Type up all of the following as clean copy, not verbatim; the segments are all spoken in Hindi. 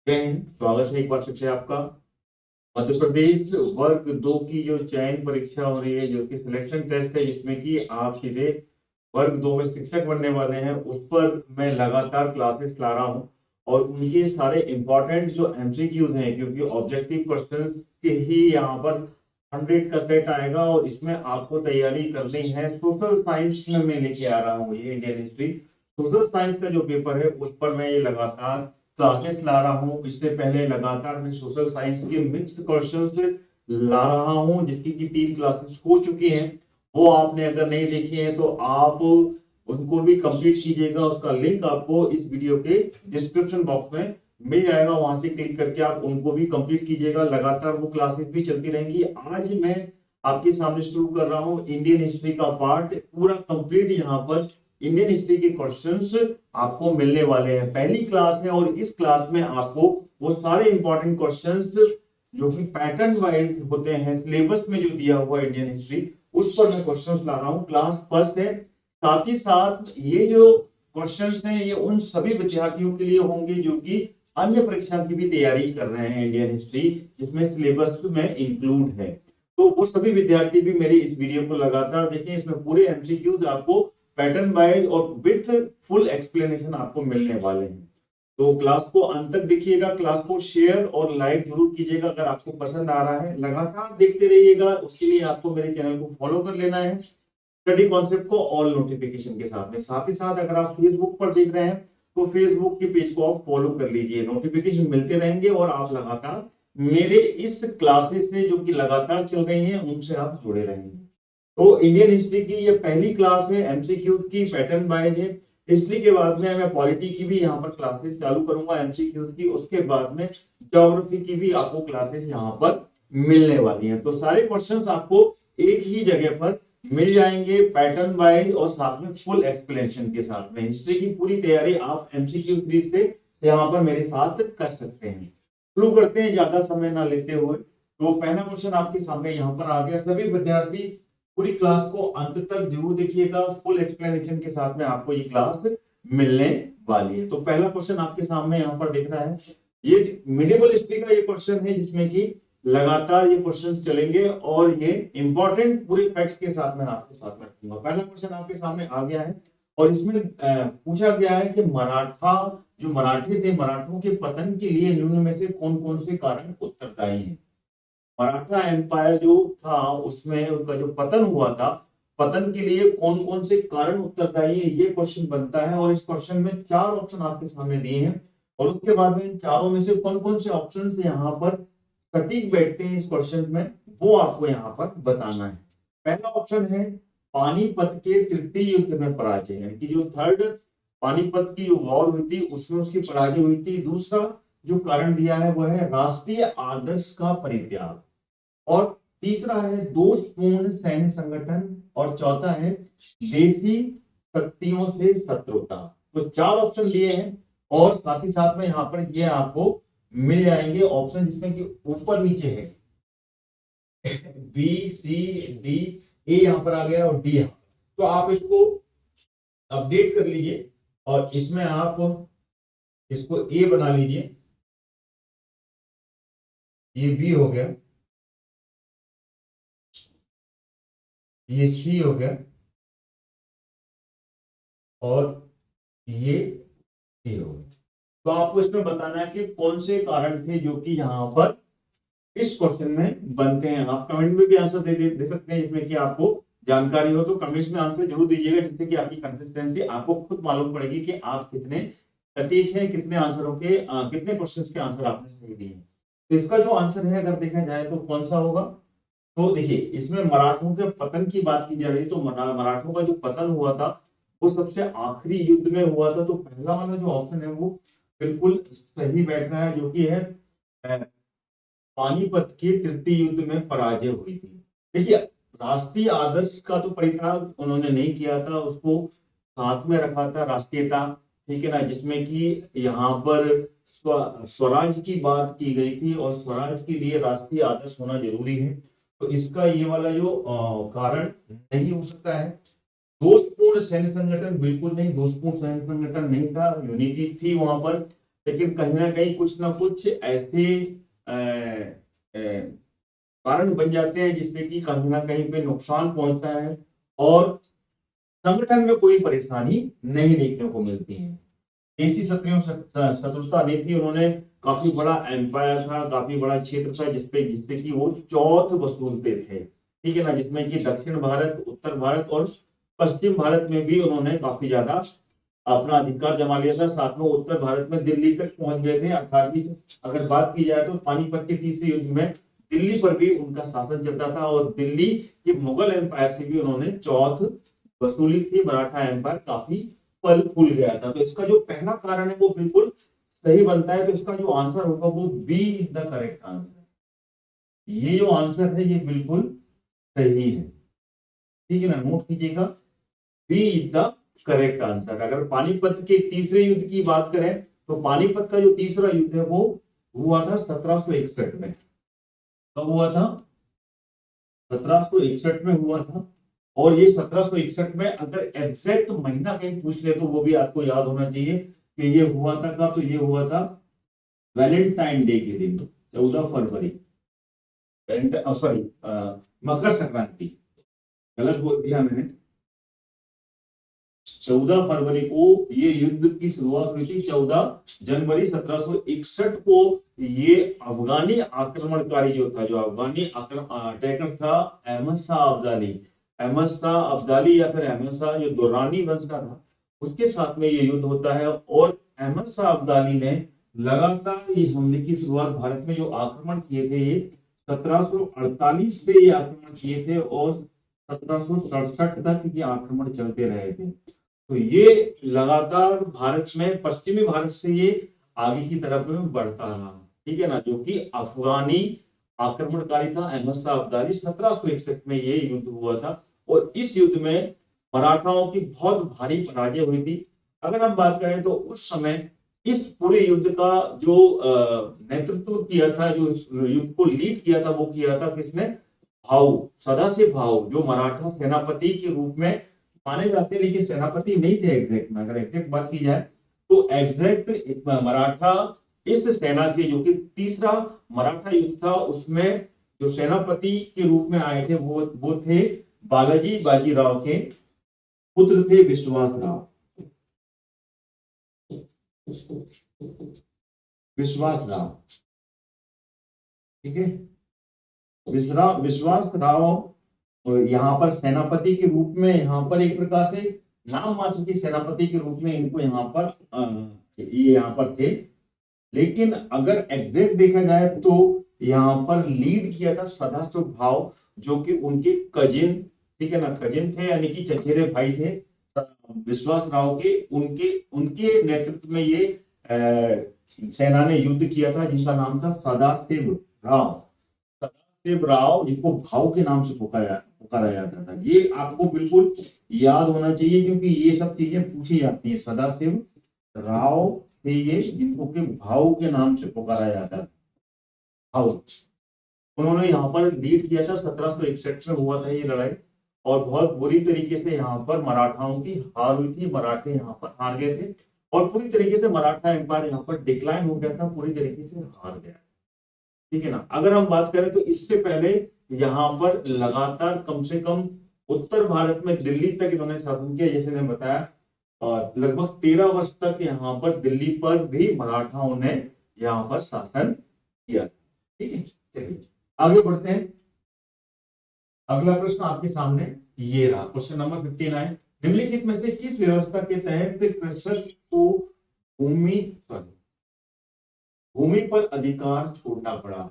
जय हिंद। स्वागत है एक बार फिर से आपका। मध्य प्रदेश वर्ग 2 की जो चयन परीक्षा हो रही है, जो कि सिलेक्शन टेस्ट है, जिसमें कि आप सीधे वर्ग 2 में शिक्षक बनने वाले हैं, उस पर मैं लगातार क्लासेस ला रहा हूं। और उनके सारे इंपॉर्टेंट जो एमसीक्यूज हैं, क्योंकि ऑब्जेक्टिव क्वेश्चन के ही यहाँ पर 100 का सेट आएगा और इसमें आपको तैयारी करनी है। सोशल साइंस में मैं लेके आ रहा हूँ ये इंडियन हिस्ट्री। सोशल साइंस का जो पेपर है उस पर मैं ये लगातार क्लासेस ला रहा हूँ। इससे पहले लगातार मैं सोशल साइंस के मिक्स्ड क्वेश्चंस ला रहा हूँ, जिसकी की 3 क्लासेस हो चुकी हैं। वो आपने अगर नहीं देखी है तो आप उनको भी कंप्लीट कीजिएगा। उसका लिंक आपको इस वीडियो के डिस्क्रिप्शन बॉक्स में मिल जाएगा, वहां से क्लिक करके आप उनको भी कंप्लीट कीजिएगा। लगातार वो क्लासेस भी चलती रहेंगी। आज मैं आपके सामने शुरू कर रहा हूँ इंडियन हिस्ट्री का पार्ट पूरा कंप्लीट। यहाँ पर इंडियन हिस्ट्री के क्वेश्चंस आपको मिलने वाले हैं। पहली क्लास है और इस क्लास में आपको वो सारे इंपॉर्टेंट क्वेश्चंस जो कि पैटर्न वाइज होते हैं, सिलेबस में जो दिया हुआ इंडियन हिस्ट्री, उस पर मैं क्वेश्चंस ला रहा हूँ। क्लास फर्स्ट है। साथ ही साथ ये जो क्वेश्चंस हैं ये उन सभी विद्यार्थियों के लिए होंगे जो कि अन्य परीक्षा की भी तैयारी कर रहे हैं इंडियन हिस्ट्री, जिसमें सिलेबस में इंक्लूड है। तो वो सभी विद्यार्थी भी मेरी इस वीडियो को लगातार देखें। इसमें पूरे एमसीक्यूज आपको पैटर्न वाइज और विथ फुल एक्सप्लेनेशन आपको मिलने वाले हैं। तो क्लास को अंत तक देखिएगा। क्लास को शेयर और लाइक जरूर कीजिएगा अगर आपको पसंद आ रहा है। लगातार देखते रहिएगा। उसके लिए आपको मेरे चैनल को फॉलो कर लेना है, स्टडी कॉन्सेप्ट को ऑल नोटिफिकेशन के साथ में। साथ ही साथ अगर आप फेसबुक पर देख रहे हैं तो फेसबुक के पेज को आप फॉलो कर लीजिए। नोटिफिकेशन मिलते रहेंगे और आप लगातार मेरे इस क्लासेस से जो कि लगातार चल रही हैं उनसे आप जुड़े रहेंगे। तो इंडियन हिस्ट्री की ये पहली क्लास है, एमसीक्यू की पैटर्न वाइज है। हिस्ट्री के बाद में मैं पॉलिटी की भी यहाँ पर क्लासेस चालू करूंगा एमसीक्यू की। उसके बाद में ज्योग्राफी की भी आपको क्लासेस यहाँ पर मिलने वाली हैं। तो सारे क्वेश्चंस आपको एक ही जगह पर मिल जाएंगे, पैटर्न वाइज और साथ में फुल एक्सप्लेनेशन के साथ में। हिस्ट्री की पूरी तैयारी आप एमसीक्यू सीरीज से यहाँ पर मेरे साथ कर सकते हैं। शुरू करते हैं ज्यादा समय ना लेते हुए। तो पहला क्वेश्चन आपके सामने यहाँ पर आ गया। सभी विद्यार्थी पूरी क्लास को अंत तक जरूर देखिएगा। फुल एक्सप्लेनेशन के साथ में आपको ये क्लास मिलने वाली है। तो पहला क्वेश्चन आपके सामने यहाँ पर दिख रहा है। ये मिडिवल हिस्ट्री का ये क्वेश्चन है, जिसमें कि लगातार ये क्वेश्चंस चलेंगे और ये इंपॉर्टेंट पूरे फैक्ट्स के साथ में आपके साथ रखूंगा। पहला क्वेश्चन आपके सामने आ गया है और इसमें पूछा गया है कि मराठे थे, मराठों के पतन के लिए निम्न में से कौन कौन से कारण उत्तरदायी हैं। मराठा एम्पायर जो था उसमें उनका जो पतन हुआ था, पतन के लिए कौन कौन से कारण उत्तरदायी है, ये क्वेश्चन बनता है। और इस क्वेश्चन में 4 ऑप्शन आपके सामने दिए हैं और उसके बाद में इन चारों में से कौन कौन से ऑप्शन यहाँ पर सटीक बैठते हैं इस क्वेश्चन में, वो आपको यहाँ पर बताना है। पहला ऑप्शन है पानीपत के तृतीय युद्ध में पराजय, यानी कि जो थर्ड पानीपत की जो वॉर हुई थी उसमें उसकी पराजय हुई थी। दूसरा जो कारण दिया है वो है राष्ट्रीय आदर्श का परित्याग। और तीसरा है दोषपूर्ण सैन्य संगठन। और चौथा है देशी शक्तियों से शत्रुता। तो 4 ऑप्शन दिए हैं और साथ ही साथ में यहाँ पर ये आपको मिल जाएंगे ऑप्शन, जिसमें कि ऊपर नीचे है बी सी डी, ए यहाँ पर आ गया और डी। तो आप इसको अपडेट कर लीजिए और इसमें आप इसको ए बना लीजिए, ये बी हो गया, ये सी हो गया और ये डी हो गया। तो आपको इसमें बताना है कि कौन से कारण थे जो कि यहाँ पर इस क्वेश्चन में बनते हैं। आप कमेंट में भी आंसर दे सकते हैं, इसमें कि आपको जानकारी हो तो कमेंट्स में आंसर जरूर दीजिएगा, जिससे कि आपकी कंसिस्टेंसी आपको खुद मालूम पड़ेगी कि आप कितने सटीक हैं, कितने आंसरों के कितने क्वेश्चंस के आंसर आपने सही दिए हैं। तो इसका जो आंसर है अगर देखा जाए तो कौन सा होगा। तो देखिए इसमें मराठों के पतन की बात की जा रही है। तो मराठों का जो पतन हुआ था वो सबसे आखिरी युद्ध में हुआ था। तो पहला वाला जो ऑप्शन है वो बिल्कुल सही बैठ रहा है, जो कि है पानीपत के तृतीय युद्ध में पराजय हुई थी। देखिए राष्ट्रीय आदर्श का तो परित्याग उन्होंने नहीं किया था, उसको साथ में रखा था राष्ट्रीयता, ठीक है ना, जिसमें कि यहाँ पर स्वराज की बात की गई थी और स्वराज के लिए राष्ट्रीय आदर्श होना जरूरी है। तो इसका ये वाला जो कारण नहीं हो सकता है। दोषपूर्ण सैन्य संगठन बिल्कुल नहीं, दोषपूर्ण सैन्य संगठन नहीं था, यूनिटी थी वहां पर। लेकिन कहीं ना कहीं कुछ ना कुछ ऐसे कारण बन जाते हैं जिससे कि कहीं ना कहीं पे नुकसान पहुंचता है और संगठन में कोई परेशानी नहीं देखने को मिलती है। देसी क्षत्रियों शत्रुता नहीं थी, उन्होंने काफी बड़ा एम्पायर था, काफी बड़ा क्षेत्र था जिससे कि वो चौथ वसूलते थे, ठीक है ना, जिसमें कि दक्षिण भारत, उत्तर भारत और पश्चिम भारत में भी उन्होंने काफी ज्यादा अपना अधिकार जमा लिया था। साथ में उत्तर भारत में दिल्ली तक पहुंच गए थे। 18वीं अगर बात की जाए तो पानीपत के तीसरे युद्ध में दिल्ली पर भी उनका शासन चलता था और दिल्ली के मुगल एम्पायर से भी उन्होंने चौथ वसूली थी। मराठा एम्पायर काफी फल फूल गया था। तो इसका जो पहला कारण है वो बिल्कुल सही बनता है। तो इसका जो आंसर होगा वो B is the correct answer. ये जो आंसर है ये बिल्कुल सही है, ठीक है ना, नोट कीजिएगा, B is the correct answer. अगर पानीपत के तीसरे युद्ध की बात करें तो पानीपत का जो तीसरा युद्ध है वो हुआ था 1761 में। कब हुआ था? 1761 में हुआ था। और ये 1761 में अगर एग्जैक्ट महीना कहीं पूछ ले तो वो भी आपको याद होना चाहिए कि ये हुआ था कब। तो ये हुआ था वैलेंटाइन डे के दिन, 14 फरवरी, सॉरी मकर संक्रांति, गलत बोल दिया मैंने। 14 फरवरी को ये युद्ध की शुरुआत हुई थी। 14 जनवरी 1761 को ये अफगानी आक्रमणकारी जो था, जो अफगानी अटैकर था, अहमद शाह अब्दाली, अहमद शाह अब्दाली या फिर अहमद शाह जो दुर्रानी वंश का था, उसके साथ में ये युद्ध होता है। और अहमद शाह अब्दाली ने लगातार ये हमले की शुरुआत भारत में जो आक्रमण किए थे, ये 1748 से ये आक्रमण किए थे और 1767 तक ये आक्रमण चलते रहे थे। तो ये लगातार भारत में, पश्चिमी भारत से ये आगे की तरफ में बढ़ता रहा, ठीक है ना, जो कि अफगानी आक्रमणकारी था अहमद शाह अब्दाली। 1761 में ये युद्ध हुआ था और इस युद्ध में मराठाओं की बहुत भारी पराजय हुई थी। अगर हम बात करें तो उस समय इस पूरे युद्ध का जो नेतृत्व किया था, जो युद्ध को लीड किया था, वो किया था किसने? भाऊ, सदाशिव भाऊ, जो मराठा सेनापति के रूप में माने जाते हैं, लेकिन सेनापति नहीं थे एग्जैक्ट में। अगर एग्जैक्ट बात की जाए तो एग्जैक्ट मराठा इस सेना के, जो कि तीसरा मराठा युद्ध था, उसमें जो सेनापति के रूप में आए थे वो थे बालाजी बाजीराव के पुत्र थे विश्वासराव। विश्वासराव, ठीक है, विश्वासराव यहाँ पर सेनापति के रूप में, यहाँ पर एक प्रकार से नाम मात्र के सेनापति के रूप में इनको यहाँ पर ये यहाँ पर थे। लेकिन अगर एग्जैक्ट देखा जाए तो यहाँ पर लीड किया था सदाशिव भाव, जो कि उनके कजिन, ठीक है ना, कजिन थे, यानी कि चचेरे भाई थे विश्वास राव के। उनके उनके नेतृत्व में ये सेना ने युद्ध किया था, जिसका नाम था सदाशिव राव। सदाशिव राव, जिनको भाव के नाम से पुकारा जाता था। ये आपको बिल्कुल याद होना चाहिए क्योंकि ये सब चीजें पूछी जाती है। सदाशिव राव थे ये, जिनको के भाव के नाम से पुकारा जाता था, भाव। उन्होंने यहाँ पर लीड किया था। 1761 में हुआ था ये लड़ाई और बहुत बुरी तरीके से यहाँ पर मराठाओं की हार हुई थी। मराठे यहाँ पर हार गए थे और पूरी तरीके से मराठा एम्पायर यहाँ पर डिक्लाइन हो गया था, पूरी तरीके से हार गया, ठीक है ना। अगर हम बात करें तो इससे पहले यहाँ पर लगातार कम से कम उत्तर भारत में दिल्ली तक इन्होंने शासन किया, जैसे मैंने बताया, और लगभग 13 वर्ष तक यहाँ पर दिल्ली पर भी मराठाओं ने यहाँ पर शासन किया, ठीक है। चलिए आगे बढ़ते हैं। अगला प्रश्न आपके सामने ये रहा, क्वेश्चन नंबर 59। निम्नलिखित में से किस व्यवस्था के तहत कृषक को भूमि पर अधिकार छोड़ना पड़ा?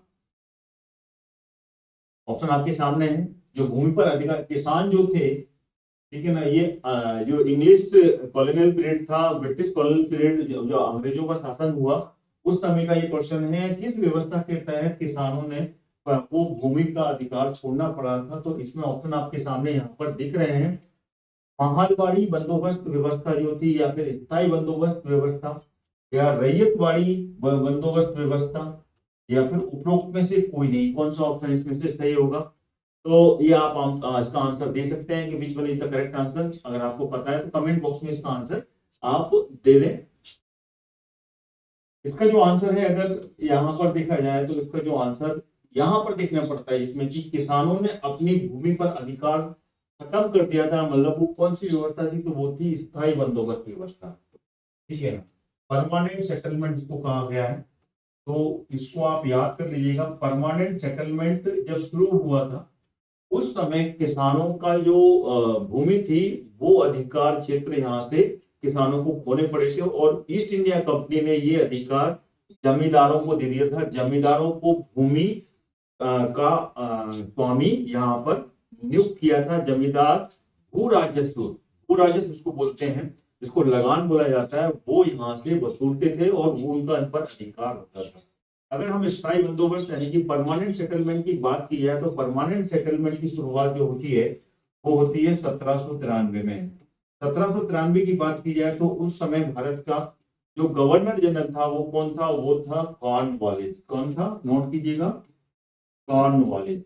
ऑप्शन आपके सामने है। जो भूमि पर अधिकार, किसान जो थे, ठीक है ना, ये जो इंग्लिश कॉलोनियल पीरियड था, ब्रिटिश कॉलोनियल पीरियड, जो अंग्रेजों का शासन हुआ, उस समय का ये क्वेश्चन है। किस व्यवस्था के तहत किसानों ने को भूमि का अधिकार छोड़ना पड़ा था? तो इसमें ऑप्शन आपके सामने यहाँ पर दिख रहे हैं। महालवाड़ी बंदोबस्त व्यवस्था जो थी, या फिर स्थायी बंदोबस्त व्यवस्था, या रैयतवाड़ी बंदोबस्त व्यवस्था, या फिर उपरोक्त में से कोई नहीं। कौन सा ऑप्शन इसमें से सही होगा? तो ये आप इसका आंसर दे सकते हैं कि which one is the correct answer. अगर आपको पता है तो कमेंट बॉक्स में इसका आंसर आप दे दें। इसका जो आंसर है, अगर यहाँ पर देखा जाए तो इसका जो आंसर यहाँ पर देखना पड़ता है, जिसमें कि किसानों ने अपनी भूमि पर अधिकार खत्म कर दिया था, मतलब वो कौन सी व्यवस्था थी, तो वो थी स्थायी बंदोबस्त व्यवस्था। ठीक है ना, परमानेंट सेटलमेंट जिसको कहा गया है, तो इसको आप याद कर लीजिएगा। परमानेंट सेटलमेंट जब शुरू हुआ था उस समय किसानों का जो भूमि थी, वो अधिकार क्षेत्र यहाँ से किसानों को खोने पड़े थे, और ईस्ट इंडिया कंपनी ने ये अधिकार जमींदारों को दे दिया था। जमींदारों को भूमि का स्वामी यहाँ पर नियुक्त किया था। जमींदार भू राजस्व उसको बोलते हैं, जिसको लगान बोला जाता है, वो यहाँ से वसूलते थे और वो उनका इन पर अधिकार होता था। अगर हम स्थायी बंदोबस्त यानी कि परमानेंट सेटलमेंट की बात की जाए, तो परमानेंट सेटलमेंट की शुरुआत जो होती है वो होती है 1793 में। 1793 की बात की जाए तो उस समय भारत का जो गवर्नर जनरल था वो कौन था, वो था कॉर्नवालिस। कौन था, नोट कीजिएगा, कॉर्नवालिस।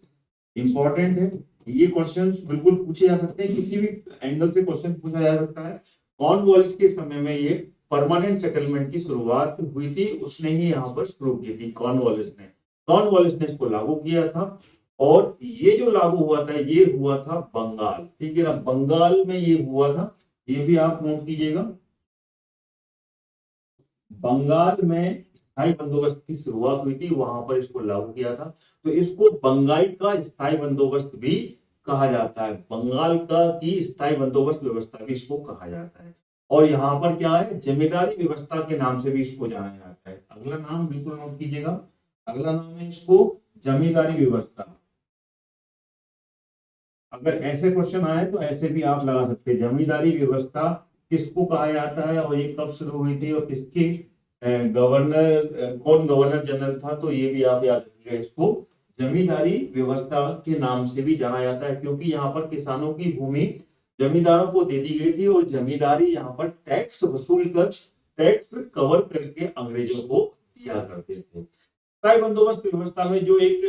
इंपॉर्टेंट है, ये क्वेश्चन बिल्कुल पूछे जा सकते हैं, किसी भी एंगल से क्वेश्चन पूछा जा सकता है। कॉर्नवालिस के समय में ये परमानेंट सेटलमेंट की शुरुआत हुई थी, उसने ही यहाँ पर शुरू की थी, कॉर्नवालिस ने इसको लागू किया था। और ये जो लागू हुआ था ये हुआ था बंगाल, ठीक है ना, बंगाल में ये हुआ था, ये भी आप नोट कीजिएगा। बंगाल में स्थायी बंदोबस्त की शुरुआत हुई थी, वहां पर इसको लागू किया था। तो इसको बंगाई का स्थायी बंदोबस्त भी कहा जाता है, बंगाल का की स्थायी बंदोबस्त व्यवस्था भी इसको कहा जाता है। और यहाँ पर क्या है, जमींदारी व्यवस्था के नाम से भी इसको जाना जाता है। अगला नाम बिल्कुल नोट कीजिएगा, अगला नाम है इसको जमींदारी व्यवस्था। अगर ऐसे क्वेश्चन आए तो ऐसे भी आप लगा सकते हैं, जमींदारी व्यवस्था किसको कहा जाता है और ये कब शुरू हुई थी और किसकी गवर्नर कौन गवर्नर जनरल था, तो ये भी आप याद रखिएगा। इसको जमींदारी व्यवस्था के नाम से भी जाना जाता है, क्योंकि यहाँ पर किसानों की भूमि जमींदारों को दे दी गई थी और जमींदारी यहाँ पर टैक्स वसूल कर, टैक्स कवर करके अंग्रेजों को दिया करते थे। स्थायी बंदोबस्त व्यवस्था में जो एक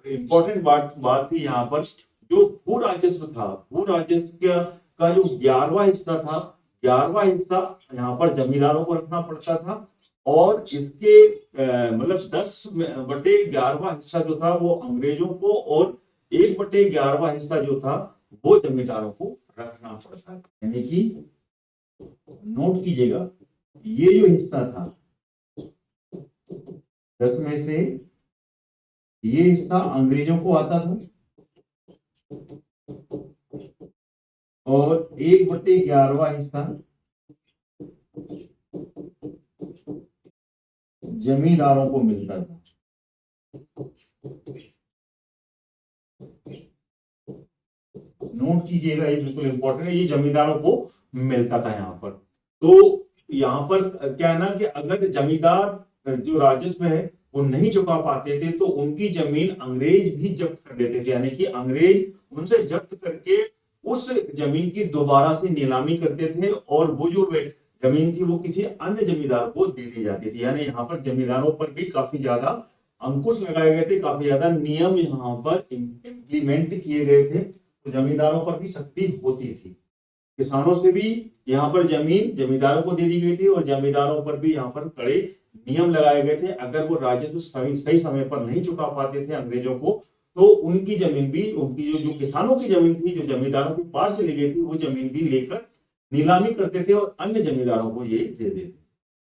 इंपॉर्टेंट बात थी यहाँ पर, जो भू राजस्व था, भू राजस्व का जो 11वां हिस्सा था, 11वां हिस्सा यहाँ पर जमींदारों को रखना पड़ता था। और इसके मतलब 10/11वां हिस्सा जो था वो अंग्रेजों को, और 1/11वां हिस्सा जो था वो जमींदारों को रखना पड़ता था। यानी कि नोट कीजिएगा, ये जो हिस्सा था 10 में से ये हिस्सा अंग्रेजों को आता था, और 1/11वां हिस्सा जमींदारों को मिलता था। नोट कीजिएगा, ये बिल्कुल इंपॉर्टेंट है, ये जमींदारों को मिलता था यहाँ पर। तो यहाँ पर क्या है ना कि अगर जमींदार जो राजस्व है वो नहीं चुका पाते थे तो उनकी जमीन अंग्रेज भी जब्त कर लेते थे, यानी कि अंग्रेज उनसे जब्त करके उस जमीन की दोबारा से नीलामी करते थे, और वो जो जमीन थी वो किसी अन्य जमींदार को दे दी जाती थी। यानी यहाँ पर जमींदारों पर भी काफी ज्यादा अंकुश लगाए गए थे, काफी ज्यादा नियम यहाँ पर इम्प्लीमेंट किए गए थे, तो जमींदारों पर भी सख्ती होती थी। किसानों से भी यहाँ पर जमीन जमींदारों को दे दी गई थी, और जमींदारों पर भी यहाँ पर कड़े नियम लगाए गए थे। अगर वो राजस्व सही समय पर नहीं चुका पाते थे अंग्रेजों को, तो उनकी जमीन भी, उनकी जो किसानों की जमीन थी जो जमींदारों के पास से ली गई थी, वो जमीन भी लेकर नीलामी करते थे और अन्य जमींदारों को ये दे देते।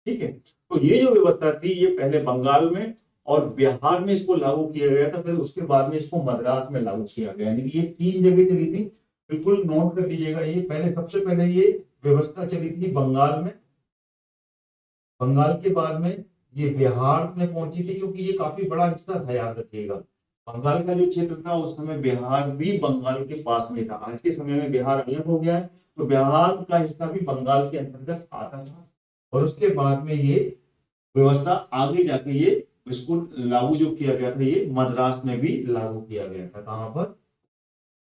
ठीक है, तो ये जो व्यवस्था थी ये पहले बंगाल में और बिहार में इसको लागू किया गया था, फिर उसके बाद में इसको मद्रास में लागू किया गया, यानी कि ये 3 जगह चली थी। बिल्कुल नोट कर लीजिएगा, ये पहले सबसे पहले ये व्यवस्था चली थी बंगाल में, बंगाल के बाद में ये बिहार में पहुंची थी, क्योंकि ये काफी बड़ा हिस्सा था, याद रखिएगा। बंगाल का जो क्षेत्र था उस समय बिहार भी बंगाल के पास में था, आज के समय में बिहार अलग हो गया है, तो बिहार का हिस्सा भी बंगाल के अंतर्गत आता था। और उसके बाद में ये व्यवस्था आगे जाके ये इसको लागू जो किया गया था, ये मद्रास में भी लागू किया गया था। कहां पर,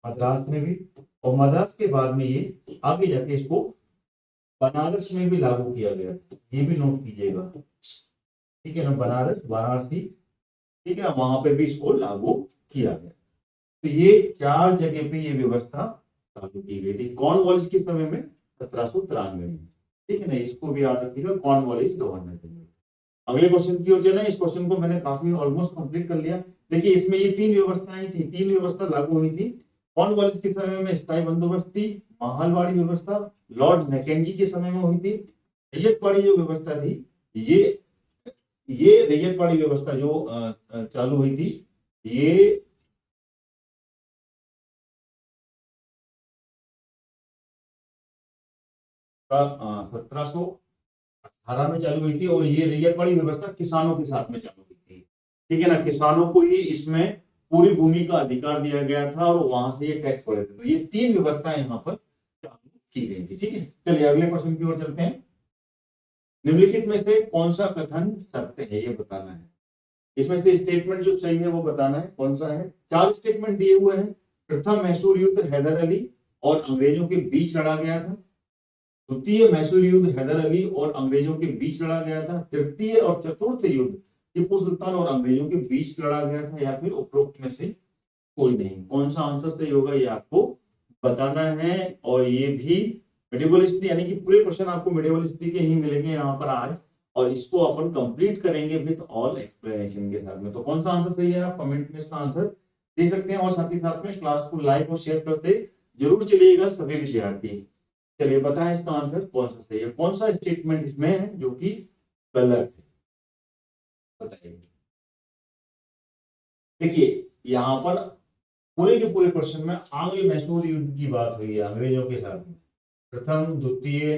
मद्रास में भी, और मद्रास के बाद में ये आगे जाके इसको बनारस में भी लागू किया गया, ये भी नोट कीजिएगा। ठीक है ना, बनारस, वाराणसी, ठीक है ना, वहां पे भी इसको लागू किया गया। तो ये 4 जगह पे ये व्यवस्था लागू की गई थी कॉर्नवालिस के समय में, 1793 में। ठीक है ना, इसको भी याद रखिएगा, कॉर्नवालिस गवर्नर जनरल। अगले क्वेश्चन की ओर चले। इस क्वेश्चन को मैंने काफी ऑलमोस्ट कंप्लीट कर लिया। देखिए इसमें ये तीन व्यवस्थाएं थी, तीन व्यवस्था लागू हुई थी। कॉर्नवालिस के समय में स्थायी बंदोबस्त थी, महालवाड़ी व्यवस्था लॉर्ड मैकेंजी के समय में हुई थी। रैयतवाड़ी जो व्यवस्था थी, ये रैयतवाड़ी व्यवस्था जो चालू हुई थी, ये 1718 में चालू हुई थी। और ये रैयतवाड़ी व्यवस्था किसानों के साथ में चालू हुई थी, ठीक है ना। किसानों को ही इसमें पूरी भूमि का अधिकार दिया गया था और वहां से ये टैक्स पड़े थे। तो ये तीन व्यवस्थाएं यहाँ पर चालू की गई थी, ठीक है। चलिए अगले क्वेश्चन की ओर चलते हैं। निम्नलिखित में से कौन सा कथन सत्य है, ये बताना है। इसमें से स्टेटमेंट जो सही है वो बताना है, कौन सा है। चार स्टेटमेंट दिए हुए हैं। प्रथम मैसूर युद्ध हैदर अली और अंग्रेजों के बीच लड़ा गया था। द्वितीय मैसूर युद्ध हैदर अली और अंग्रेजों के बीच लड़ा गया था। तृतीय और चतुर्थ युद्ध टीपू सुल्तान और अंग्रेजों के बीच लड़ा गया था। या फिर उपरोक्त में से कोई नहीं। कौन सा आंसर सही होगा ये आपको बताना है। और ये भी मेडिवल हिस्ट्री, यानी कि पूरे क्वेश्चन आपको मेडिवल हिस्ट्री के ही मिलेंगे यहाँ पर आज। और इसको अपन कंप्लीट करेंगे विद ऑल एक्सप्लेनेशन के साथ में। तो कौन सा आंसर सही है, आप कमेंट में इसका आंसर दे सकते हैं। और साथ ही साथ में क्लास को लाइक और शेयर करते जरूर चलिएगा सभी विद्यार्थी। चलिए बताएं इसका आंसर कौन सा सही है, कौन सा स्टेटमेंट इसमें है जो कि गलत है, बताइए। देखिए यहाँ पर पूरे के पूरे क्वेश्चन में आंग्ल मैसूर युद्ध की बात हुई है अंग्रेजों के साथ में। प्रथम, द्वितीय,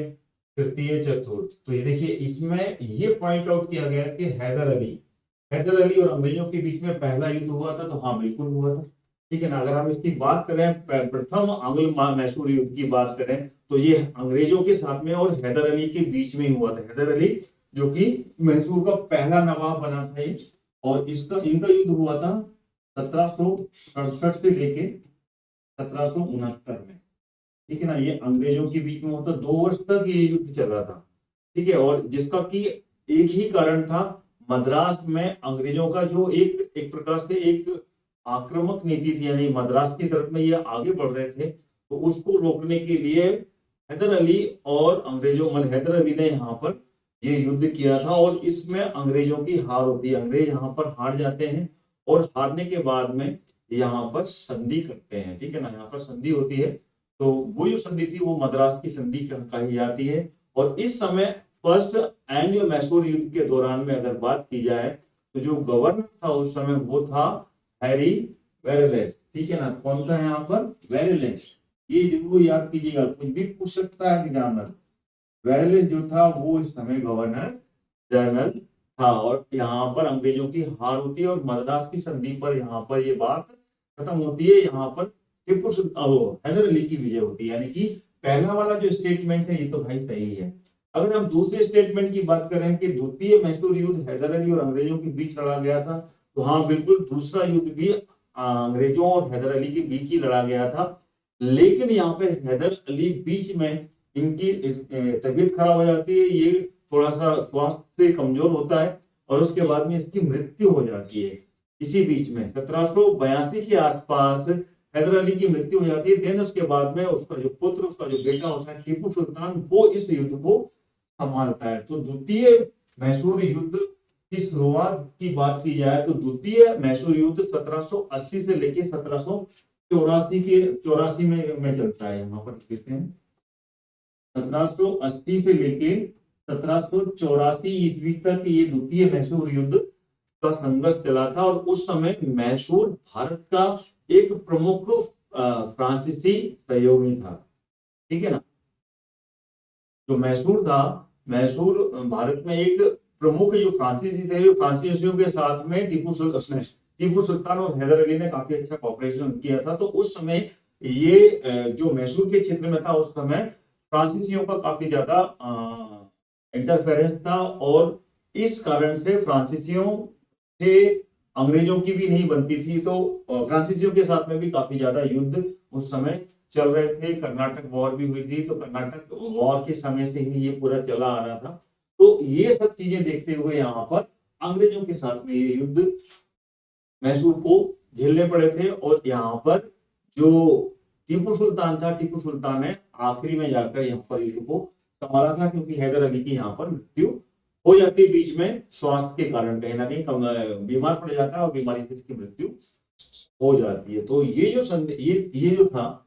तृतीय, चतुर्थ। तो ये देखिए इसमें ये पॉइंट आउट किया गया कि हैदर अली और अंग्रेजों के बीच में पहला युद्ध हुआ था। तो हाँ बिल्कुल हुआ था, ठीक है ना। अगर हम इसकी बात करें, प्रथम आंग्ल मैसूर युद्ध की बात करें, तो ये अंग्रेजों के साथ में और हैदर अली के बीच में हुआ था। हैदर अली जो कि मैसूर का पहला नवाब बना था ये। और इनका युद्ध हुआ था 1767 से लेके 1769 में, ठीक है ना। ये अंग्रेजों के बीच में होता, 2 वर्ष तक ये युद्ध चल रहा था, ठीक है। और जिसका कि एक ही कारण था, मद्रास में अंग्रेजों का जो एक प्रकार से एक आक्रामक नीति थी, यानी मद्रास की तरफ में ये आगे बढ़ रहे थे। तो उसको रोकने के लिए हैदर अली और अंग्रेजों मतलब हैदर अली ने यहाँ पर ये युद्ध किया था। और इसमें अंग्रेजों की हार होती है, अंग्रेज यहाँ पर हार जाते हैं। और हारने के बाद में यहाँ पर संधि करते हैं, ठीक है ना। यहाँ पर संधि होती है। तो वो जो संधि थी वो मद्रास की संधि कही जाती है। और इस समय फर्स्ट एंग्लो मैसूर युद्ध के दौरान में अगर बात की जाए, तो जो गवर्नर था उस समय वो था हैरी वेरेलेस, ठीक है ना। कौन सा है यहाँ पर, वेरेलेस। ये जरूर याद कीजिएगा, कुछ भी पूछ सकता है एग्जाम में। वेरेलेस जो था वो इस समय गवर्नर जनरल था। और यहाँ पर अंग्रेजों की हार होती है और मद्रास की संधि पर यहाँ पर ये बात खत्म होती है। यहाँ पर टीपू सुल्तान हैदर अली की विजय होती है। यानी कि पहला वाला जो स्टेटमेंट है ये तो भाई सही है। अगर हम दूसरे स्टेटमेंट की बात करें कि द्वितीय मैसूर युद्ध हैदर अली और अंग्रेजों के बीच लड़ा गया था, तो हाँ बिल्कुल दूसरा युद्ध भी अंग्रेजों और हैदर अली के बीच ही लड़ा गया था। लेकिन यहाँ पे हैदर अली बीच में इनकी तबीयत खराब हो जाती है, ये थोड़ा सा स्वास्थ्य से कमजोर होता है और उसके बाद में इसकी मृत्यु हो जाती है। इसी बीच में 1782 के आसपास हैदर अली की मृत्यु हो जाती है। देन उसके बाद में उसका जो पुत्र, उसका जो बेटा होता है टीपू सुल्तान, वो इस युद्ध को संभालता है। तो द्वितीय मैसूर युद्ध की शुरुआत की बात की जाए तो द्वितीय मैसूर युद्ध 1780 से लेके 1784 में चलता है। यहाँ पर कहते हैं 1780 से लेके 1784 ईस्वी तक ये द्वितीय मैसूर युद्ध का संघर्ष चला था। और उस समय मैसूर भारत का एक प्रमुख फ्रांसीसी सहयोगी था, ठीक है ना। जो मैसूर था, मैसूर भारत में एक प्रमुख जो फ्रांसीसी थे, जो फ्रांसीसियों के साथ में टीपू सुल्तान और हैदर अली ने काफी अच्छा कॉपरेशन किया था। तो उस समय ये जो मैसूर के क्षेत्र में था, उस समय फ्रांसीसियों का काफी ज्यादा इंटरफेरेंस था। और इस कारण से फ्रांसीसियों से अंग्रेजों की भी नहीं बनती थी। तो फ्रांसीसियों के साथ में भी काफी ज्यादा युद्ध उस समय चल रहे थे। कर्नाटक वॉर भी हुई थी। तो कर्नाटक वॉर के समय से ही ये पूरा चला आ रहा था। तो ये सब चीजें देखते हुए यहाँ पर अंग्रेजों के साथ में ये युद्ध मैसूर को झेलने पड़े थे। और यहाँ पर जो टीपू सुल्तान था, टीपू सुल्तान ने आखिरी में जाकर यहाँ पर युद्ध को संभाला था, क्योंकि हैदर अली की यहाँ पर मृत्यु हो जाती है बीच में स्वास्थ्य के कारण, कहीं ना कहीं बीमार पड़ जाता है और बीमारी से इसकी मृत्यु हो जाती है। तो ये जो ये जो था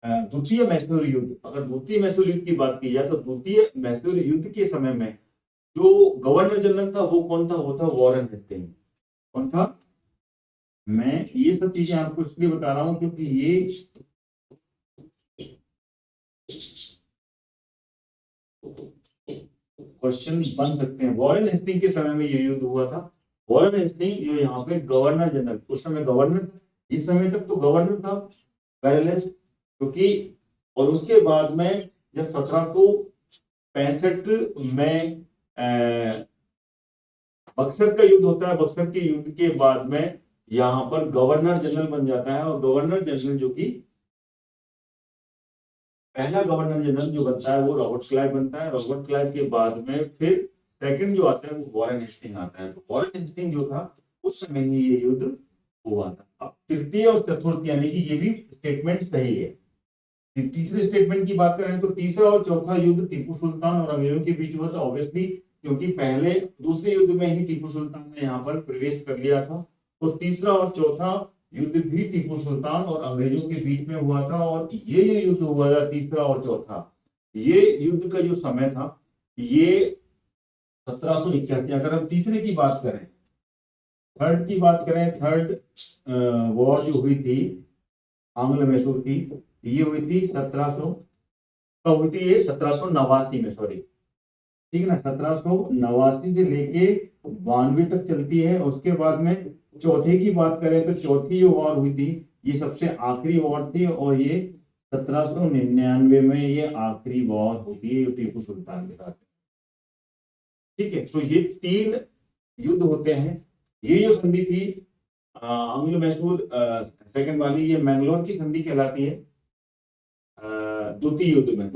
द्वितीय मैसूर युद्ध। अगर द्वितीय मैसूर युद्ध की बात की जाए तो द्वितीय मैसूर युद्ध के समय में जो गवर्नर जनरल था वो कौन था? वो था वॉरेन हेस्टिंग। कौन था? मैं ये सब चीजें आपको इसलिए बता रहा हूं क्योंकि ये क्वेश्चन बन सकते हैं। वॉरेन हेस्टिंग के समय में ये युद्ध हुआ था। वॉरेन हेस्टिंग जो यहाँ पे गवर्नर जनरल, उस समय गवर्नर, इस समय तक तो गवर्नर था पैलेस, क्योंकि और उसके बाद में जब 1765 में बक्सर का युद्ध होता है, बक्सर के युद्ध के बाद में यहाँ पर गवर्नर जनरल बन जाता है। और गवर्नर जनरल जो कि पहला गवर्नर जनरल जो बनता है वो रॉबर्ट क्लाइव बनता है। रॉबर्ट क्लाइव के बाद में फिर सेकंड जो आता है वो वॉरेन हेस्टिंग आता है। तो वॉरेन हेस्टिंग जो था उस समय में ये युद्ध हुआ था। अब तृतीय और चतुर्थ यानी कि ये भी स्टेटमेंट सही है। तीसरे स्टेटमेंट की बात करें तो तीसरा और चौथा युद्ध टीपू सुल्तान और अंग्रेजों के बीच हुआ था, ऑब्वियसली, क्योंकि पहले दूसरे युद्ध में ही टीपू सुल्तान ने यहाँ पर प्रवेश कर लिया था। तो तीसरा और चौथा युद्ध भी टीपू सुल्तान और अंग्रेजों के बीच में हुआ था। और ये जो युद्ध हुआ था तीसरा और चौथा, ये युद्ध का जो समय था ये 1781। अगर हम तीसरे की बात करें, थर्ड की बात करें, थर्ड वॉर जो हुई थी आंग्ल मैसूर की, ये हुई थी 1700 कब हुई थी? ये 1789 में, सॉरी, ठीक है ना, 1789 से लेके 92 तक चलती है। उसके बाद में चौथे की बात करें तो चौथी जो वॉर हुई थी ये सबसे आखिरी वॉर थी और ये 1799 में ये आखिरी वॉर होती है टीपू सुल्तान के साथ। ठीक है, तो ये तीन युद्ध होते हैं। ये जो संधि थी आंग्ल मैसूर सेकंड वाली, ये मैंगलोर की संधि कहलाती है। द्वितीय युद्ध में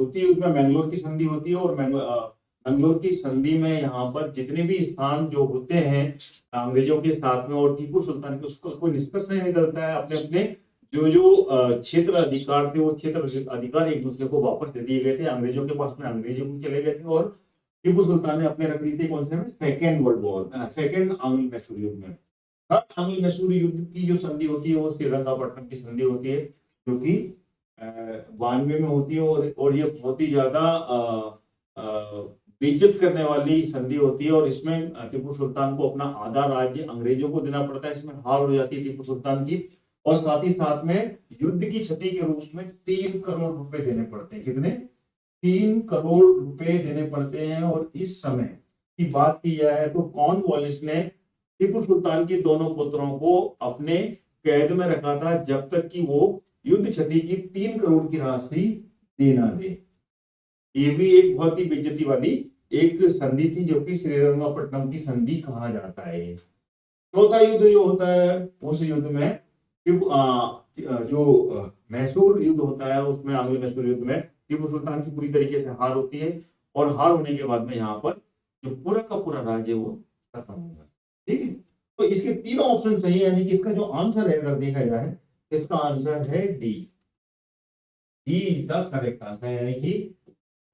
मैंगलोर की संधि होती है। और मैंगलोर की संधि में यहाँ पर जितने भी स्थान जो होते हैं अंग्रेजों के साथ में और टीपू सुल्तान के, उसको कोई निष्कर्ष नहीं निकलता है। अपने अपने जो जो क्षेत्र अधिकार थे वो क्षेत्र अधिकार एक दूसरे को वापस दे दिए गए थे। अंग्रेजों के पास में अंग्रेजों को चले गए थे और टीपू सुल्तान ने अपने रख ली थी कौन से में? सेकेंड वर्ल्ड वॉर, सेकेंड आंग्ल मैसूर युद्ध में। थर्ड आंग्ल मैसूर युद्ध की जो संधि होती है वो श्रीरंगापट्टनम की संधि होती है, जो कि 92 में होती है। और ये बहुत ही ज्यादा बेइज्जत करने वाली संधि होती है। और इसमें टीपू सुल्तान को अपना आधा राज्य अंग्रेजों को देना पड़ता है। इसमें हार हो जाती है टीपू सुल्तान की। और साथ ही साथ में युद्ध की क्षति के रूप में 3 करोड़ रुपए देने पड़ते हैं। कितने? 3 करोड़ रुपए देने पड़ते हैं। और इस समय की बात की जाए तो कॉर्नवालिस ने टीपू सुल्तान के दोनों पुत्रों को अपने कैद में रखा था जब तक कि वो युद्ध क्षति की 3 करोड़ की राशि देना दे। ये भी एक बहुत ही बेइज्जती वाली एक संधि थी जो कि श्रीरंगपट्टनम की संधि कहा जाता है। चौथा युद्ध जो होता है उस युद्ध में जो मैसूर युद्ध होता है उसमें आंग्ल मैसूर युद्ध में टीपू सुल्तान की पूरी तरीके से हार होती है। और हार होने के बाद में यहाँ पर जो पूरा का पूरा राज्य वो खत्म होगा। ठीक है, तो इसके तीनों ऑप्शन सही है, यानी कि इसका जो आंसर है अगर देखा जाए इसका आंसर है D. D is the correct answer, यानी कि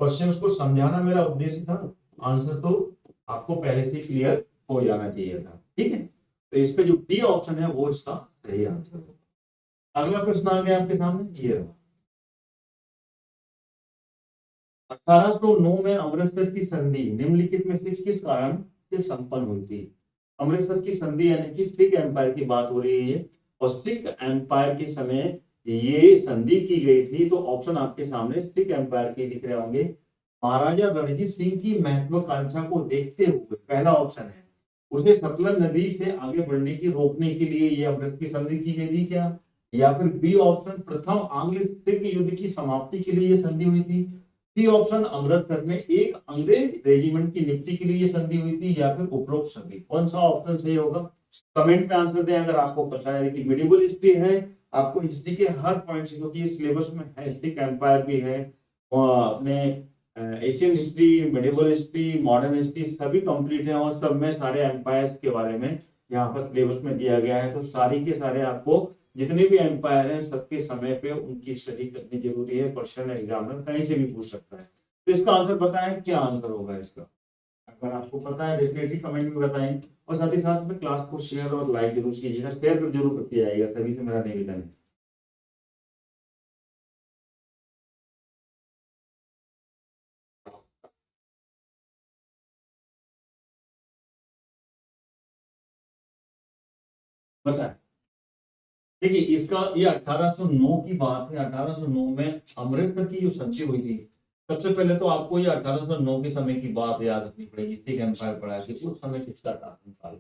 क्वेश्चन को समझाना मेरा उद्देश्य था। आंसर तो आपको पहले से क्लियर हो जाना चाहिए था। ठीक है, तो इसका जो डी ऑप्शन है वो इसका सही आंसर है। अगला प्रश्न आ गया आपके सामने, ये 1809 में अमृतसर की संधि निम्नलिखित में से किस कारण से संपन्न हुई थी? अमृतसर की संधि यानी कि सिख एम्पायर की बात हो रही है। और सिख एम्पायर के समय ये संधि की गई थी। तो ऑप्शन आपके सामने सिख एम्पायर के दिख रहे होंगे। महाराजा रणजीत सिंह की महत्वाकांक्षा को देखते हुए पहला ऑप्शन है, उसे सतलज नदी से आगे बढ़ने की रोकने के लिए ये अमृत की संधि की गई थी क्या? या फिर बी ऑप्शन, प्रथम आंग्ल सिख युद्ध की समाप्ति के लिए ये संधि हुई थी। सी ऑप्शन, अमृतसर में एक अंग्रेज रेजिमेंट की नियुक्ति के लिए ये संधि हुई थी। या फिर उपरोक्त सभी। कौन सा ऑप्शन सही होगा? कमेंट में आंसर दें अगर आपको पता है कि मेडिवल हिस्ट्री है। आपको हिस्ट्री के हर पॉइंट से, क्योंकि सिलेबस में है, सिख एम्पायर भी है और अपने Asian history, medieval history, modern history सभी कंप्लीट है। और सब में सारे एम्पायर्स के बारे में यहाँ पर सिलेबस में दिया गया है। तो सारी के सारे आपको जितने भी एम्पायर हैं सबके समय पे उनकी स्टडी करनी जरूरी है। क्वेश्चन एग्जाम में कहीं से भी पूछ सकता है। तो इसका आंसर बताएं, क्या आंसर होगा इसका? अगर आपको पता है डेफिनेटली कमेंट में बताएं, और साथ ही साथ में क्लास को शेयर और लाइक जरूर कीजिएगा, शेयर जरूर करते आइएगा, सभी से मेरा निवेदन है। बताएं। देखिए इसका ये 1809 की बात है। 1809 में अमृतसर की जो संधि हुई थी, सबसे पहले तो आपको ये 1809 के समय की बात याद रखनी पड़ेगी। सिख एम्पायर पड़ा है, उस समय किसका शासनकाल।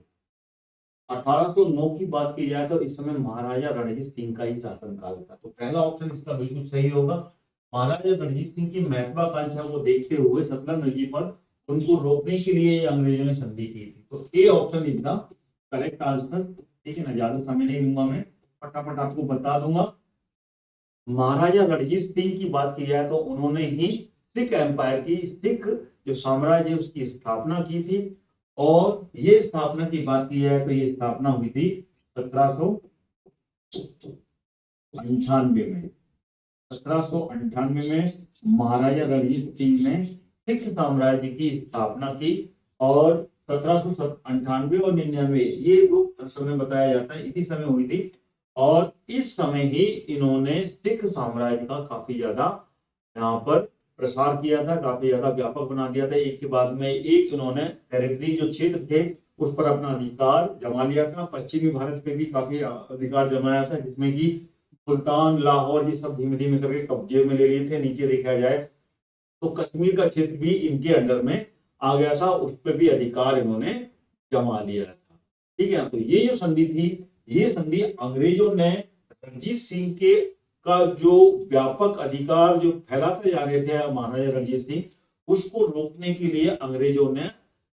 1809 की बात की जाए तो इस समय महाराजा रणजीत सिंह का ही शासनकाल था, तो पहला ऑप्शन इसका बिल्कुल सही होगा। महाराजा रणजीत सिंह की महत्वाकांक्षा को देखते हुए सतलज नदी पर उनको रोकने के लिए अंग्रेजों ने संधि की थी, तो A option is the correct answer. ठीक है ना, ज्यादा समय नहीं लूंगा मैं, फटाफट आपको बता दूंगा। महाराजा रणजीत सिंह की बात की जाए तो उन्होंने ही सिख एम्पायर की, सिख जो साम्राज्य है उसकी स्थापना की थी। और ये स्थापना की बात की जाए तो ये स्थापना हुई थी 1798 में। 1798 में महाराजा रणजीत सिंह ने सिख साम्राज्य की स्थापना की। और 1798 और 99 ये जो समय बताया जाता है इसी समय हुई थी। और इस समय ही इन्होंने सिख साम्राज्य का काफी ज्यादा यहाँ पर प्रसार किया था, काफी ज्यादा व्यापक बना दिया था। एक के बाद में एक इन्होंने टेरिटरी जो क्षेत्र थे उस पर अपना अधिकार जमा लिया था। पश्चिमी भारत पे भी काफी अधिकार जमाया था, जिसमें कि सुल्तान, लाहौर, ये सब धीमे धीमे करके कब्जे में ले लिए थे। नीचे देखा जाए तो कश्मीर का क्षेत्र भी इनके अंडर में आ गया था, उस पर भी अधिकार इन्होंने जमा लिया था। ठीक है, तो ये जो संधि थी, ये संधि अंग्रेजों ने रणजीत सिंह के का जो व्यापक अधिकार जो फैलाते जा रहे थे महाराजा रणजीत सिंह, उसको रोकने के लिए अंग्रेजों ने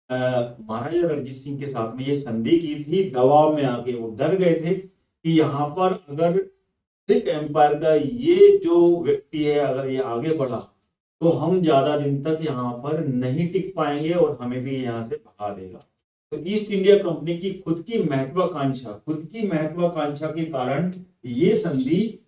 महाराजा रणजीत सिंह के साथ में ये संधि की थी। दबाव में आके वो डर गए थे कि यहाँ पर अगर सिख एम्पायर का ये जो व्यक्ति है अगर ये आगे बढ़ा तो हम ज्यादा दिन तक यहाँ पर नहीं टिक पाएंगे और हमें भी यहाँ से भगा देगा। तो ईस्ट इंडिया कंपनी की खुद की महत्वाकांक्षा के कारण ये संधि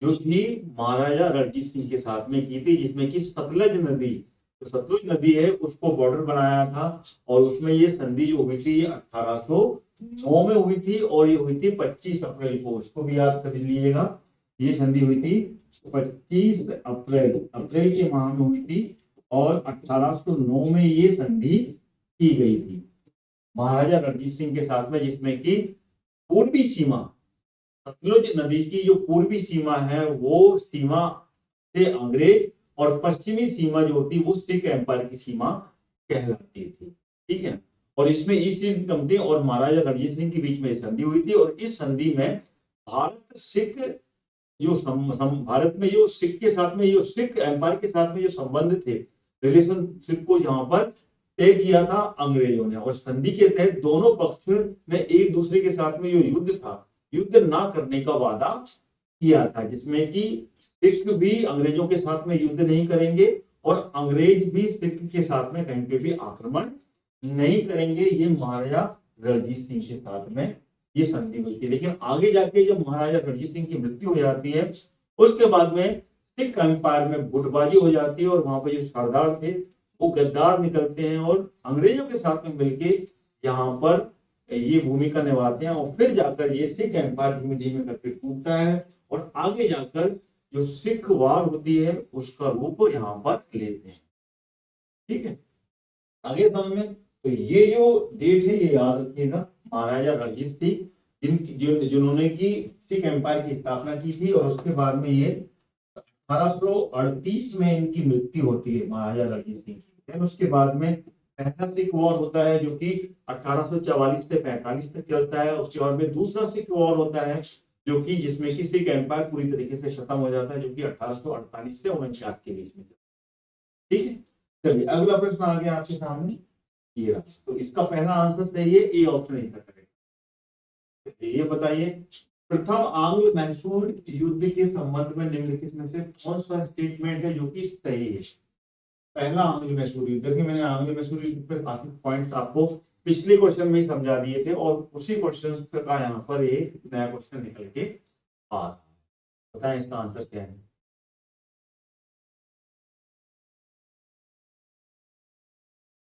जो थी महाराजा रणजीत सिंह के साथ में की थी, जिसमें कि सतलज नदी, तो सतलुज नदी है उसको बॉर्डर बनाया था। और उसमें ये संधि जो हुई थी ये 1809 में हुई थी, और ये हुई थी 25 अप्रैल को, इसको भी याद कर लीजिएगा। ये संधि हुई थी 25 अप्रैल, अप्रैल के माह में हुई थी। और 1809 में ये संधि की गई थी महाराजा रणजीत सिंह के साथ में, जिसमें कि पूर्वी सीमा, सतलुज नदी की जो पूर्वी सीमा है वो सीमा से अंग्रेज, और पश्चिमी सीमा जो होती वो सिख एम्पायर की सीमा कहलाती थी। ठीक है, और इसमें ईस्ट इंडिया कंपनी और महाराजा रणजीत सिंह के बीच में संधि हुई थी। और इस संधि में भारत सिख जो भारत में जो सिख के साथ में, जो सिख एम्पायर के साथ में जो संबंध थे, रिलेशनशिप को यहाँ पर तय किया था अंग्रेजों ने। और संधि के तहत दोनों पक्ष ने एक दूसरे के साथ में जो युद्ध था, युद्ध ना करने का वादा किया था, जिसमें कि सिख भी अंग्रेजों के साथ में युद्ध नहीं करेंगे और अंग्रेज भी सिख के साथ में कहीं पे भी आक्रमण नहीं करेंगे। ये महाराजा रणजीत सिंह के साथ में ये संधि हुई थी। लेकिन आगे जाके जब महाराजा रणजीत सिंह की मृत्यु हो जाती है, उसके बाद में सिख एम्पायर में गुटबाजी हो जाती है, और वहां पर जो सरदार थे वो गद्दार निकलते हैं और अंग्रेजों के साथ में मिलके यहाँ पर ये भूमिका निभाते हैं। और फिर जाकर ये सिख एम्पायर धीमे धीमे करके टूटता है, और आगे जाकर जो सिख वार होती है उसका रूप यहाँ पर लेते हैं। ठीक है, आगे समय में तो ये जो डेट है ये याद रखिएगा, महाराजा रणजीत सिंह जिन्होंने की सिख एम्पायर की स्थापना की थी, और उसके बाद में ये 1838 में इनकी मृत्यु होती है महाराजा रणजीत सिंह की। फिर उसके बाद में पहला सिख वॉर होता है जो कि 1844 से 45 तक चलता है। उसके बाद में दूसरा सिख वॉर होता है जो कि जिसमें कि सिख एम्पायर पूरी तरीके से खत्म हो जाता है, जो कि 1848 से 49 के बीच में। ठीक है, चलिए अगला प्रश्न आ गया आपके सामने ये रहा। तो इसका पहला आंसर सही है, ए ऑप्शन इसका करेक्ट। ये बताइए, प्रथम आंग्ल मैसूर युद्ध के संबंध में निम्नलिखित में से कौन सा स्टेटमेंट है जो कि सही है। पहला आंग्ल मैसूर युद्ध, देखिए मैंने आंग्ल मैसूर युद्ध पे काफी पॉइंट्स आपको पिछले क्वेश्चन में ही समझा दिए थे, और उसी क्वेश्चन का यहाँ पर एक नया क्वेश्चन निकल के आ रहा है। बताएं इसका आंसर क्या है।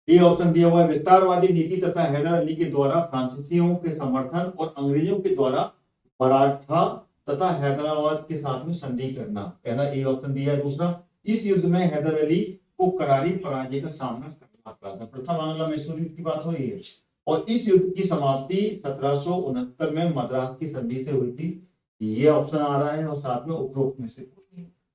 ये ऑप्शन दिया हुआ है, विस्तारवादी नीति तथा हैदर अली के द्वारा फ्रांसीसियों के समर्थन और अंग्रेजों के द्वारा मराठा तथा हैदराबाद के साथ में संधि करना, पहला ए ऑप्शन दिया है। दूसरा, इस युद्ध में हैदर अली को करारी पराजय का सामना करना पड़ा था। प्रथम आंग्ल मैसूर युद्ध की बात हो रही है और इस युद्ध की समाप्ति 1769 में मद्रास की संधि से हुई थी। ये ऑप्शन आ रहा है और साथ में उपरोक्त में से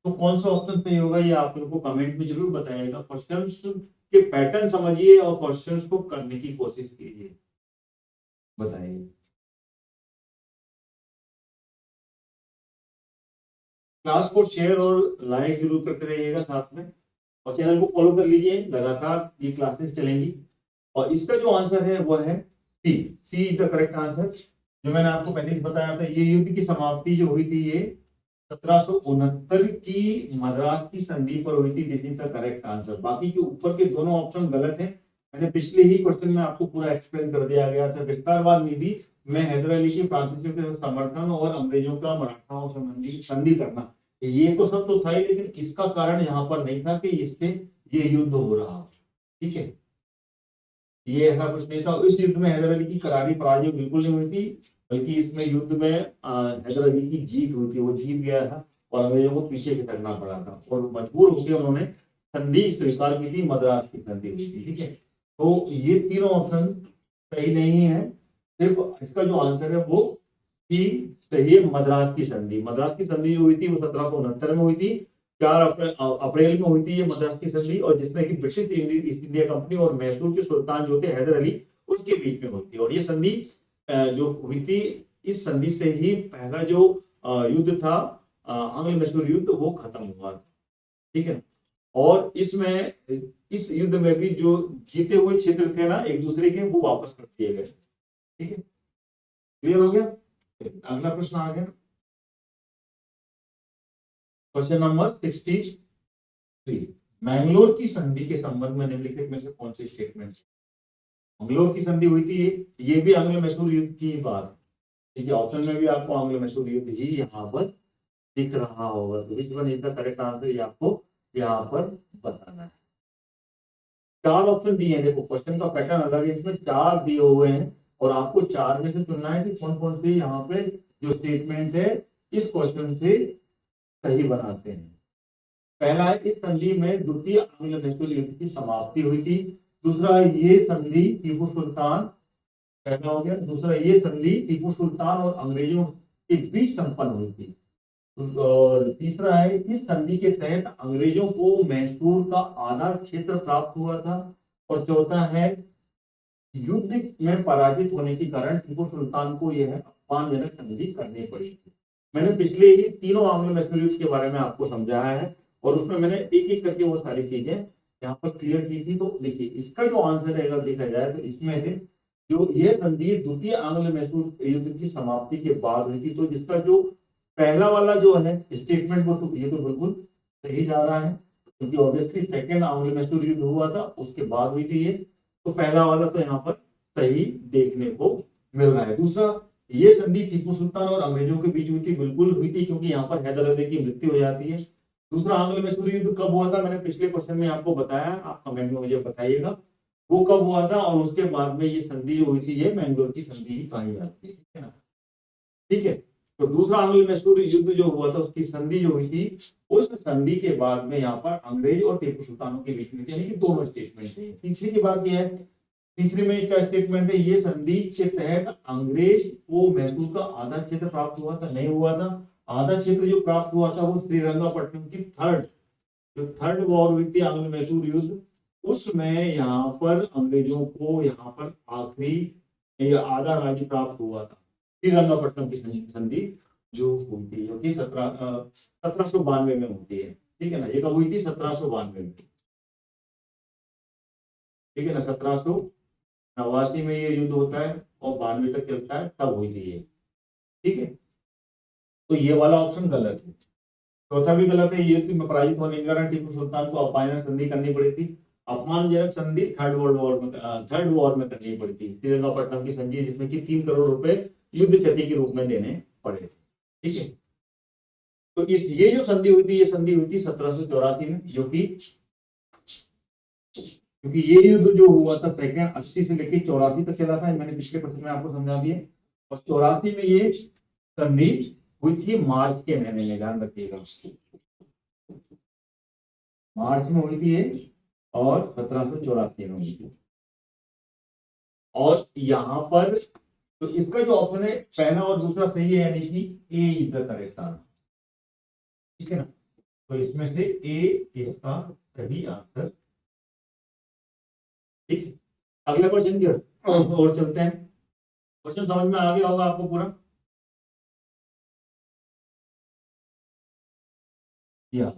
तो कौन सा ऑप्शन सही होगा ये आप लोगों को कमेंट में जरूर बताइएगा। क्वेश्चंस के पैटर्न समझिए और क्वेश्चंस को करने की कोशिश कीजिए, बताइए। क्लास को शेयर और लाइक जरूर करते रहिएगा साथ में, और चैनल को फॉलो कर लीजिए, लगातार ये क्लासेस चलेंगी। और इसका जो आंसर है वो है सी, सी इज द करेक्ट आंसर। जो मैंने आपको पहले ही बताया था, ये युद्ध की समाप्ति जो हुई थी ये 1769 की मद्रास की संधि पर हुई थी। This is the correct answer. बाकी जो ऊपर के दोनों ऑप्शन गलत हैं। मैंने पिछले ही क्वेश्चन में आपको पूरा एक्सप्लेन कर दिया गया था। विस्तारवाद नीति में हैदर अली की फ्रांसीसियों के समर्थन और अंग्रेजों का मराठाओं संबंधी संधि करना, ये तो सब तो था ही, लेकिन इसका कारण यहाँ पर नहीं था कि इससे ये युद्ध हो रहा हो। ठीक है, ये ऐसा कुछ नहीं था। इस युद्ध में हैदर अली की करारी पराजय बिल्कुल नहीं हुई थी, बल्कि इसमें युद्ध में हैदर अली की जीत हुई थी, वो जीत गया था और अंग्रेजों को पीछे खिसकना पड़ा था और मजबूर होकर उन्होंने संधि स्वीकार की थी, मद्रास की संधि हुई थी। ठीक है, तो ये तीनों ऑप्शन सही नहीं है, सिर्फ इसका जो आंसर है वो की सही है, मद्रास की संधि। मद्रास की संधि जो हुई थी वो 1769 में हुई थी, 4 अप्रैल में हुई थी ये मद्रास की संधि, और जिसमें कि ब्रिटिश ईस्ट इंडिया कंपनी और मैसूर के सुल्तान जो थे हैदर अली, उसके बीच में हुई थी। और ये संधि जो हुई थी, इस संधि से ही पहला जो युद्ध था आंग्ल मैसूर युद्ध, वो खत्म हुआ। ठीक है, और इसमें इस युद्ध में भी जो जीते हुए क्षेत्र थे ना एक दूसरे के, वो वापस कर दिए गए। ठीक है, क्लियर हो गया। अगला प्रश्न आ गया, क्वेश्चन नंबर 63। मैंगलोर की संधि के संबंध में निम्नलिखित में से कौन सी स्टेटमेंट? मैंगलोर की संधि हुई थी, ये भी आंग्ल मैसूर युद्ध की बात। ठीक है, ऑप्शन में भी आपको आंग्ल मैसूर युद्ध ही यहाँ पर दिख रहा होगा, तो which one is the correct answer, ये आपको यहाँ पर बताना है। 4 ऑप्शन दिए हैं, देखो क्वेश्चन का पैटर्न अलग है, इसमें 4 दिए हुए हैं और आपको 4 में से चुनना है कि कौन कौन से यहाँ पे जो स्टेटमेंट है इस क्वेश्चन से सही बनाते हैं। पहला है, इस संधि में द्वितीय आंग्ल मैसूर युद्ध की समाप्ति हुई थी। दूसरा, ये संधि टीपू सुल्तान, पहला हो गया। दूसरा, ये संधि टीपू सुल्तान और अंग्रेजों के बीच संपन्न हुई थी। और तीसरा है, इस संधि के तहत अंग्रेजों को मैसूर का आधा क्षेत्र प्राप्त हुआ था। और चौथा है, युद्ध में पराजित होने के कारण टीपू सुल्तान को यह अपमानजनक संधि करनी पड़ी थी। मैंने पिछले ही तीनों आंग्ल मैसूर युद्ध के बारे में आपको समझाया है और उसमें मैंने एक एक करके वो सारी चीजें यहाँ पर क्लियर की थी। तो देखिए, इसका जो आंसर है अगर देखा जाए तो इसमें से जो ये संधि द्वितीय आंग्ल मैसूर युद्ध की समाप्ति के बाद हुई थी, तो जिसका जो पहला वाला जो है स्टेटमेंट, वो तो ये तो बिल्कुल सही जा रहा है, क्योंकि ऑब्वियसली सेकेंड आंग्ल मैसूर युद्ध हुआ था उसके बाद हुई थी ये, तो पहला वाला तो यहाँ पर सही देखने को मिल रहा है। दूसरा, ये संधि टीपू सुल्तान और अंग्रेजों के बीच हुई थी, बिल्कुल हुई थी, क्योंकि यहाँ पर हैदर अली की मृत्यु हो जाती है। दूसरा, आंग्ल मैसूर युद्ध कब हुआ था, मैंने पिछले क्वेश्चन में आपको बताया, आप कमेंट में मुझे बताइएगा वो कब हुआ था, और उसके बाद में ये संधि जो हुई थी ये मैंगलोर की संधि ही कही जाती है। ठीक है ना, ठीक है। तो दूसरा आंग्ल मैसूर युद्ध जो हुआ था उसकी संधि जो हुई थी, उस संधि के बाद में यहाँ पर अंग्रेज और टीपू सुल्तानों के बीच में, यानी कि दोनों स्टेटमेंट है। तीसरी की बात यह है, तीसरे में क्या स्टेटमेंट है, ये संधि के तहत अंग्रेज को मैसूर का आधा क्षेत्र प्राप्त हुआ था, नहीं हुआ था। आधा क्षेत्र जो प्राप्त हुआ था वो श्रीरंगापट्टनम की थर्ड वॉर हुई थी आंग्ल मैसूर युद्ध, उसमें यहाँ पर अंग्रेजों को यहाँ पर आखिरी आधा राज्य प्राप्त हुआ था। श्रीरंगापट्टनम की संधि जो हुई थी, जो कि 1792 में होती है। ठीक है ना, ये कब हुई थी, 1792 में। ठीक है ना, 1789 में ये युद्ध होता है और 92 तक चलता है, तब हुई थी ये। ठीक है, तो ये वाला ऑप्शन गलत है। चौथा भी गलत है, ये युद्ध में पराजित होने के कारण टीपू सुल्तान को अपमानजनक संधि करनी पड़ी थी। अपमानजनक संधि थर्ड वॉर में करनी पड़ी थी, श्रीरंगापट्टनम की संधि, जिसमें कि 3 करोड़ रुपए युद्ध क्षति के रूप में देने पड़े थे। ठीक है, तो ये जो संधि हुई थी, ये संधि हुई थी 1784 में, जो कि क्योंकि ये युद्ध जो हुआ था सेकंड 80 से लेकर 84 तक चला था, मैंने पिछले प्रश्न में आपको समझा दिया। और 84 में ये संधि हुई थी मार्च के महीने में, ध्यान रखिएगा, मार्च में हुई थी ये, और 1784 में हुई थी। और यहाँ पर तो इसका जो ऑप्शन है पहला और दूसरा सही है, यानी कि ए इज द करेक्ट आंसर, ठीक है ना। तो इसमें से ए इसका सही आंसर, ठीक। अगला क्वेश्चन की और चलते हैं। क्वेश्चन समझ में आ गया होगा आपको पूरा, या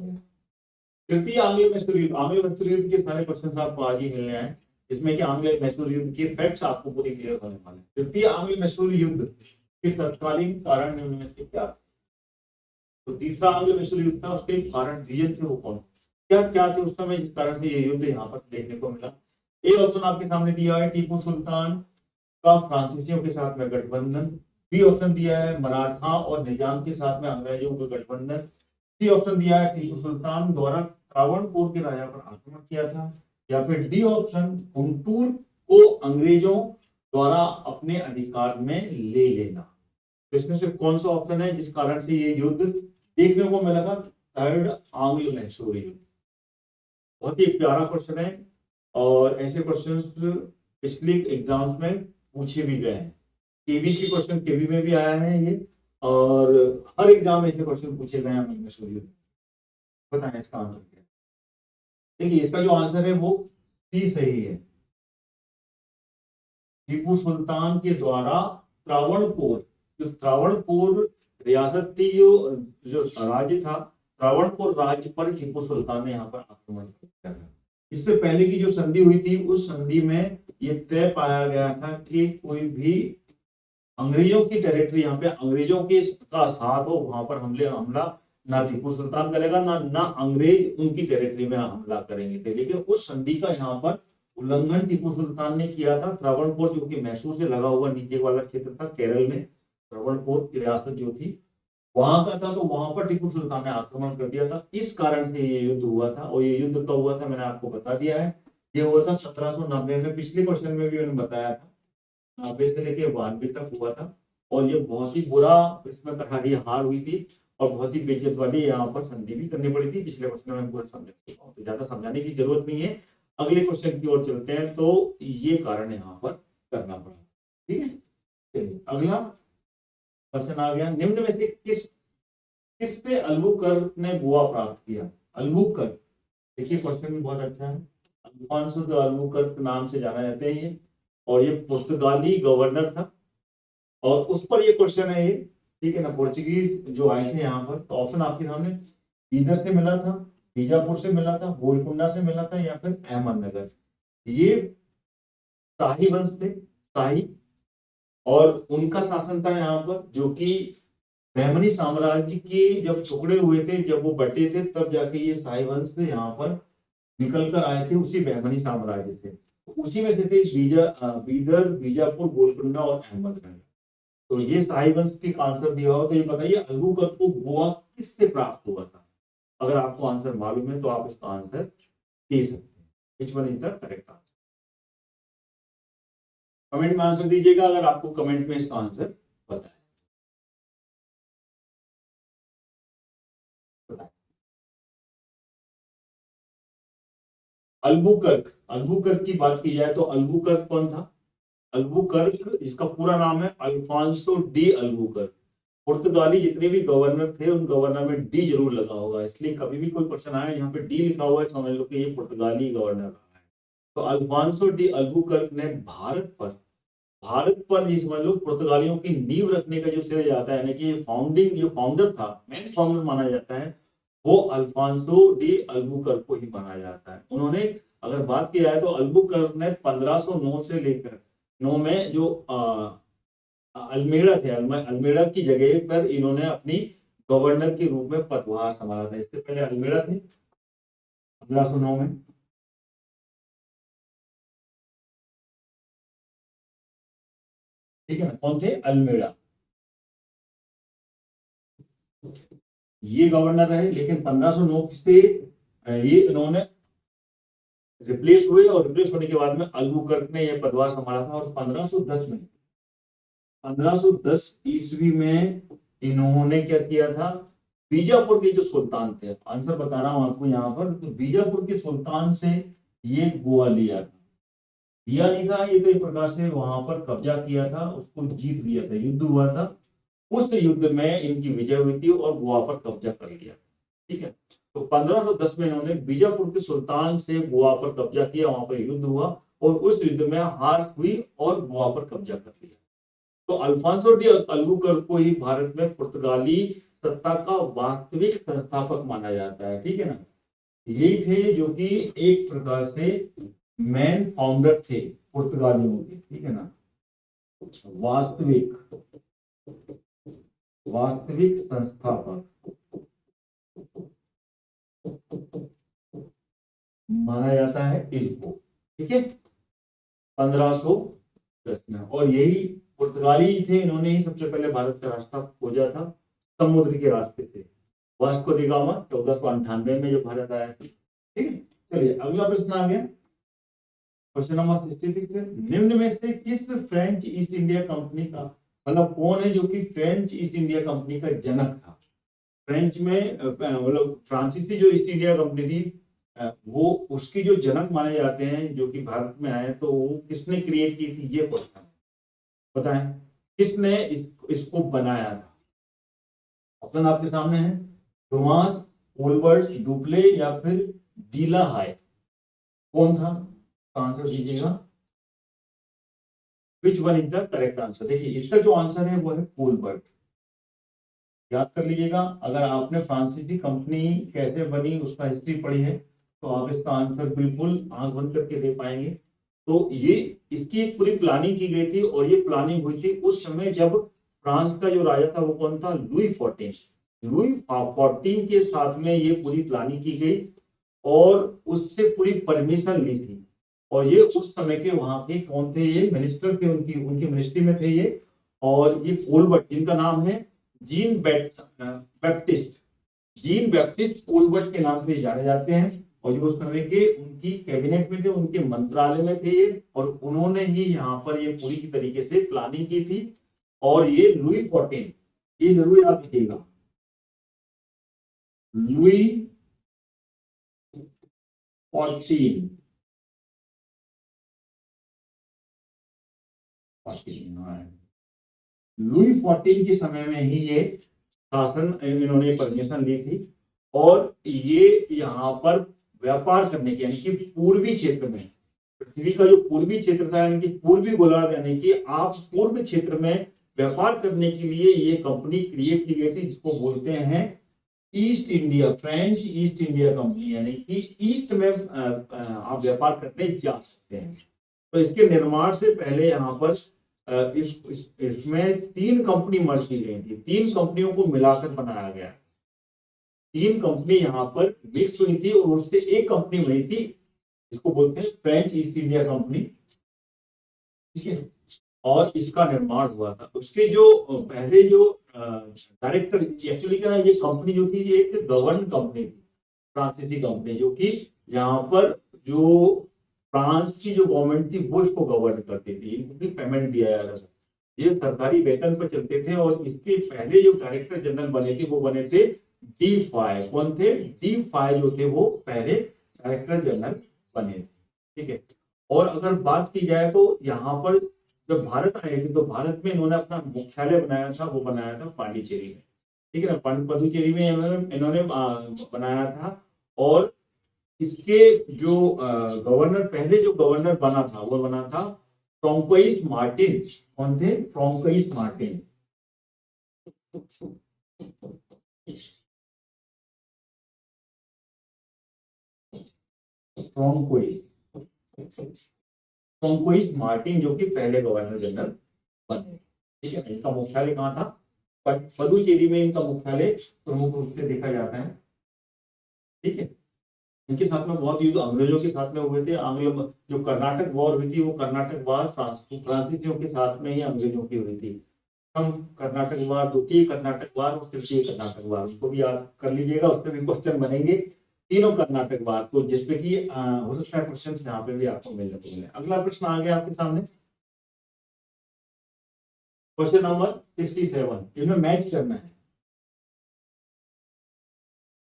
तृतीय आंग्ल मैसूर युद्ध। आंग्ल मैसूर युद्ध के सारे क्वेश्चन आपको आज ही मिलने आए, इसमें कि आंग्ल मैसूर युद्ध के फैक्ट्स आपको पूरी क्लियर होने वाले हैं। तृतीय आंग्ल मैसूर युद्ध के तत्कालीन कारण निम्न में से क्या? तो तीसरा आंग्ल मैसूर युद्ध था, उसके कारण रीजन थे वो कौन, क्या क्या थे उस समय जिस कारण से ये युद्ध यहाँ पर देखने को मिला। ए ऑप्शन आपके सामने दिया है टीपू सुल्तान का फ्रांसीसियों के साथ में गठबंधन। बी ऑप्शन दिया है मराठा और निजाम के साथ में अंग्रेजों का गठबंधन। सी ऑप्शन दिया है टीपू सुल्तान द्वारा त्रावणकोर के राजा पर आक्रमण किया था। या फिर डी ऑप्शन गुंटूर को अंग्रेजों द्वारा अपने अधिकार में ले लेना। तो इसमें से कौन सा ऑप्शन है जिस कारण से ये युद्ध देखने को मिला था? थर्ड आंग्ल मैसूर युद्ध। बहुत ही प्यारा क्वेश्चन है, और ऐसे क्वेश्चन पिछले एग्जाम्स में पूछे भी गए हैं। केबी के क्वेश्चन केबी में भी आया है ये, और हर एग्जाम में ऐसे क्वेश्चन पूछे गए हैं मैसूर युद्ध। बताएं इसका आंसर क्या है? देखिए इसका जो आंसर है वो सी सही है। टीपू सुल्तान के द्वारा त्रावणकोर, जो त्रावणकोर रियासत थी, जो जो राज्य था, त्रावणकोर राज्य पर टीपू सुल्तान ने यहाँ पर आक्रमण किया था। इससे पहले की जो संधि हुई थी, उस संधि में ये तय पाया गया था कि कोई भी अंग्रेजों की टेरिटरी, यहाँ पे अंग्रेजों के का साथ हो, वहां पर हमला ना टीपू सुल्तान करेगा, ना अंग्रेज उनकी टेरिटरी में हमला करेंगे थे। लेकिन उस संधि का यहाँ पर उल्लंघन टीपू सुल्तान ने किया था। त्रावणकोर जो कि मैसूर से लगा हुआ नीचे वाला क्षेत्र था, केरल में त्रावणकोर की रियासत जो थी वहां का था, तो वहां पर टीपू सुल्तान ने आक्रमण कर दिया था। इस कारण से ये युद्ध हुआ था। और ये युद्ध कब हुआ था मैंने आपको बता दिया है, ये हुआ था 1790 में। पिछले क्वेश्चन में भी मैंने बताया था, 90 से लेके 92 तक हुआ था। और ये बहुत ही बुरा इसमें तरह हार हुई थी, और बहुत ही बेइज्जत वाली यहाँ पर संधि भी करनी पड़ी थी। पिछले क्वेश्चन में पूरा समझा चुका हूं, तो ज्यादा समझाने की जरूरत नहीं है। अगले क्वेश्चन की ओर चलते हैं। तो ये कारण यहाँ पर करना पड़ा, ठीक है। चलिए अगला क्वेश्चन आ गया, निम्न में से किससे अल्बुकर्क ने गोवा प्राप्त किया? अल्बुकर्क, देखिए क्वेश्चन भी बहुत अच्छा है। अल्फांसो द अल्बुकर्क नाम से जाना जाते हैं ये, और ये पुर्तगाली गवर्नर था, और उस पर ये क्वेश्चन है ये, ठीक है ना। पोर्चुगीज जो आए थे यहाँ पर, तो ऑप्शन आपके सामने इधर से मिला था, बीजापुर से मिला था, गोलकुंडा से मिला था, या फिर अहमदनगर। ये शाही वंश थे, शाही, और उनका शासन था यहाँ पर, जो कि बहमनी साम्राज्य के जब टुकड़े हुए थे, जब वो बटे थे, तब जाके ये शाही वंश यहाँ पर निकल कर आए थे, उसी बहमनी साम्राज्य से। उसी में से थे बीदर, बीजापुर, गोलकुंडा और अहमदनगर। तो ये शाही वंश के आंसर दिया हो, तो ये बताइए अल्बुकर्क को गोवा किससे प्राप्त हुआ था? अगर आपको आंसर मालूम है तो आप इसका आंसर दे सकते हैं। Which one is the correct answer? Comment में आंसर दीजिएगा अगर आपको कमेंट में इसका आंसर पता है। अल्बुकर्क, अल्बुकर्क की बात की जाए तो अल्बुकर्क कौन था? अल्बुकर्क, इसका पूरा नाम है अल्फांसो डी अल्बुकर्क। पुर्तगाली जितने भी गवर्नर थे, उन गवर्नर में डी जरूर लगा होगा, इसलिए कभी भी कोई क्वेश्चन आया यहाँ पे डी लिखा हुआ है, समझ लो कि ये पुर्तगाली गवर्नर रहा है। तो अल्फांसो डी अल्बुकर्क ने भारत पर ये समझ लो पुर्तगालियों की नींव रखने का जो श्रेय जाता है, यानी कि फाउंडिंग जो फाउंडर था, मेन फाउंडर माना जाता है, वो अल्फांसो डी अल्बुकर्क को ही माना जाता है। उन्होंने, अगर बात की जाए तो अल्बुकर्क ने 1509 से लेकर 9 में जो अल्मेड़ा थे, अल्मेड़ा की जगह पर इन्होंने अपनी गवर्नर के रूप में पदभार संभाला था। इससे पहले अल्मेड़ा थे 1509 में, ठीक है ना। कौन थे? अल्मेड़ा, ये गवर्नर रहे। लेकिन 1509 से ये इन्होंने रिप्लेस हुए और रिप्लेस होने के बाद में अलबुकर्क ने यह पदभार संभाला था। और 1510 ईस्वी में इन्होंने क्या किया था, बीजापुर के जो सुल्तान थे, आंसर बता रहा हूं आपको यहाँ पर, तो बीजापुर के सुल्तान से ये गोवा लिया था। लिया नहीं था ये, तो एक प्रकार से वहां पर कब्जा किया था, उसको जीत लिया था, युद्ध हुआ था, उस युद्ध में इनकी विजय हुई थी और गोवा पर कब्जा कर लिया। ठीक है, तो 1510 में इन्होंने बीजापुर के सुल्तान से गोवा पर कब्जा किया, वहां पर युद्ध हुआ और उस युद्ध में हार हुई और गोवा पर कब्जा कर लिया। तो अल्फांसो डी अल्बुकर्क को ही भारत में पुर्तगाली सत्ता का वास्तविक संस्थापक माना जाता है। ठीक है ना, यही थे जो कि एक प्रकार से मैन फाउंडर थे पुर्तगालियों के। ठीक है ना, वास्तविक संस्थापक माना जाता है इसको। ठीक है, 1510 में, और यही पुर्तगाली थे, इन्होंने ही सबसे पहले भारत का रास्ता खोजा था समुद्र के रास्ते से। वास्को डी गामा 1498 में जो भारत आया था। ठीक है, चलिए अगला प्रश्न आ गया, क्वेश्चन नंबर 66 है, निम्न में से किस फ्रेंच ईस्ट इंडिया कंपनी का, मतलब कौन है जो कि फ्रेंच ईस्ट इंडिया कंपनी का जनक था। फ्रेंच में मतलब फ्रांसीसी जो ईस्ट इंडिया कंपनी थी, वो उसकी जो जनक माने जाते हैं जो कि भारत में आए, तो वो किसने क्रिएट की थी, ये क्वेश्चन बताएं, किसने इसको बनाया था। ऑप्शन आपके सामने है, टोमास, कोलबर्ट, डुप्ले या फिर डीला हाय, कौन था, आंसर दीजिएगा। Which one is the correct answer. देखिए इसका जो आंसर है वो है कोलबर्ट। याद कर लीजिएगा, अगर आपने फ्रांसीसी कंपनी कैसे बनी उसका हिस्ट्री पढ़ी है तो आप इसका आंसर बिल्कुल आंख बंद करके दे पाएंगे। तो ये इसकी एक पूरी प्लानिंग की गई थी और ये प्लानिंग हुई थी उस समय जब फ्रांस का जो राजा था वो कौन था, लुई 14 के साथ में ये पूरी प्लानिंग की गई और उससे पूरी परमिशन ली थी। और ये उस समय के वहां के कौन थे, ये मिनिस्टर थे, उनकी मिनिस्ट्री में थे ये। और ये कोलबर्ट जिनका नाम है जीन बैप्टिस्ट कोलबर्ट के नाम से जाने जाते हैं। और जो उस समय के उनकी कैबिनेट में थे, उनके मंत्रालय में थे ये, और उन्होंने ही यहाँ पर ये पूरी की तरीके से प्लानिंग की थी। और ये लुई 14, ये जरूर याद रखिएगा, लुई 14 लुई 14 के समय में ही ये शासन इन्होंने परमिशन ली थी। और ये यहाँ पर व्यापार करने के, यानी कि पूर्वी क्षेत्र में, पृथ्वी का जो पूर्वी क्षेत्र था, यानी कि पूर्वी गोलार्ध, यानी कि आप पूर्व क्षेत्र में व्यापार करने के लिए ये कंपनी क्रिएट की गई थी, जिसको बोलते हैं east India, French east India company, यानी कि ईस्ट में आप व्यापार करने जा सकते हैं। तो इसके निर्माण से पहले यहाँ पर इसमें 3 कंपनी मर्ज की गई थी, 3 कंपनियों को मिलाकर बनाया गया। 3 कंपनी यहाँ पर मिक्स हुई थी और उससे एक कंपनी बनी थी, इसको बोलते हैं फ्रेंच ईस्ट इंडिया कंपनी। ठीक है, और इसका निर्माण हुआ था। उसके जो पहले जो डायरेक्टर, एक्चुअली क्या है, ये कंपनी जो थी ये एक गवर्न कंपनी थी, फ्रांसीसी कंपनी, जो कि यहाँ पर जो फ्रांस की जो गवर्नमेंट थी वो इसको गवर्न करती थी, इनको पेमेंट दिया जाता था, ये सरकारी वेतन पर चलते थे। और इसके पहले जो डायरेक्टर जनरल बने थे वो बने थे डी फाय। कौन थे, डी फाय जो थे वो पहले डायरेक्टर जनरल बने थे। ठीक है, और अगर बात की जाए तो यहाँ पर जब भारत आए थे तो भारत में इन्होंने अपना मुख्यालय बनाया था, वो बनाया था पांडिचेरी में। ठीक है ना, पुडुचेरी में इन्होंने बनाया था। और इसके जो गवर्नर, पहले जो गवर्नर बना था वो बना था फ्रांकोइस मार्टिन। कौन थे, फ्रांकोइस मार्टिन। फ्रांकोइस मार्टिन जो कि पहले गवर्नर जनरल बने। ठीक है, इनका मुख्यालय कहाँ था, पुडुचेरी में इनका मुख्यालय प्रमुख रूप से देखा जाता है। ठीक है, इनके साथ में बहुत युद्ध अंग्रेजों के साथ में हुए थे। आंग्ल जो कर्नाटक वॉर हुई थी वो कर्नाटक वॉर फ्रांसीसियों के साथ में ही अंग्रेजों की हुई थी। हम कर्नाटक वॉर, द्वितीय कर्नाटक वॉर और तृतीय कर्नाटक वॉर, उसको भी याद कर लीजिएगा, उसमें भी क्वेश्चन बनेंगे। तीनों कर्नाटकवाद को, जिसपे कि हो सकता है क्वेश्चन यहाँ पे भी आपको मिलने को मिले। अगला प्रश्न आ गया आपके सामने, क्वेश्चन नंबर 67। इनमें मैच करना है,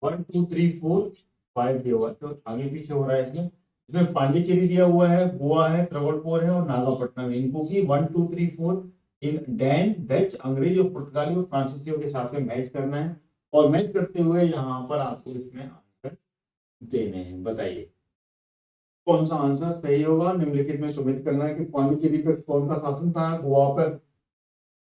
1 2 3 4 5 दिया हुआ है, तो आगे पीछे हो रहा है इसमें। इसमें पांडिचेरी दिया हुआ है, गोवा है, त्रवणकोर है और नागापट्टनम है। इनको की 1 2 3 4 इन डैन, डच, अंग्रेज और पुर्तगाली और फ्रांसीसियों के साथ में मैच करना है, और मैच करते हुए यहाँ पर आपको इसमें आंसर देने हैं। बताइए कौन सा आंसर सही होगा। निम्नलिखित में सुमित करना है कि पांडिचेरी पर कौन सा शासन था, गोवा पर,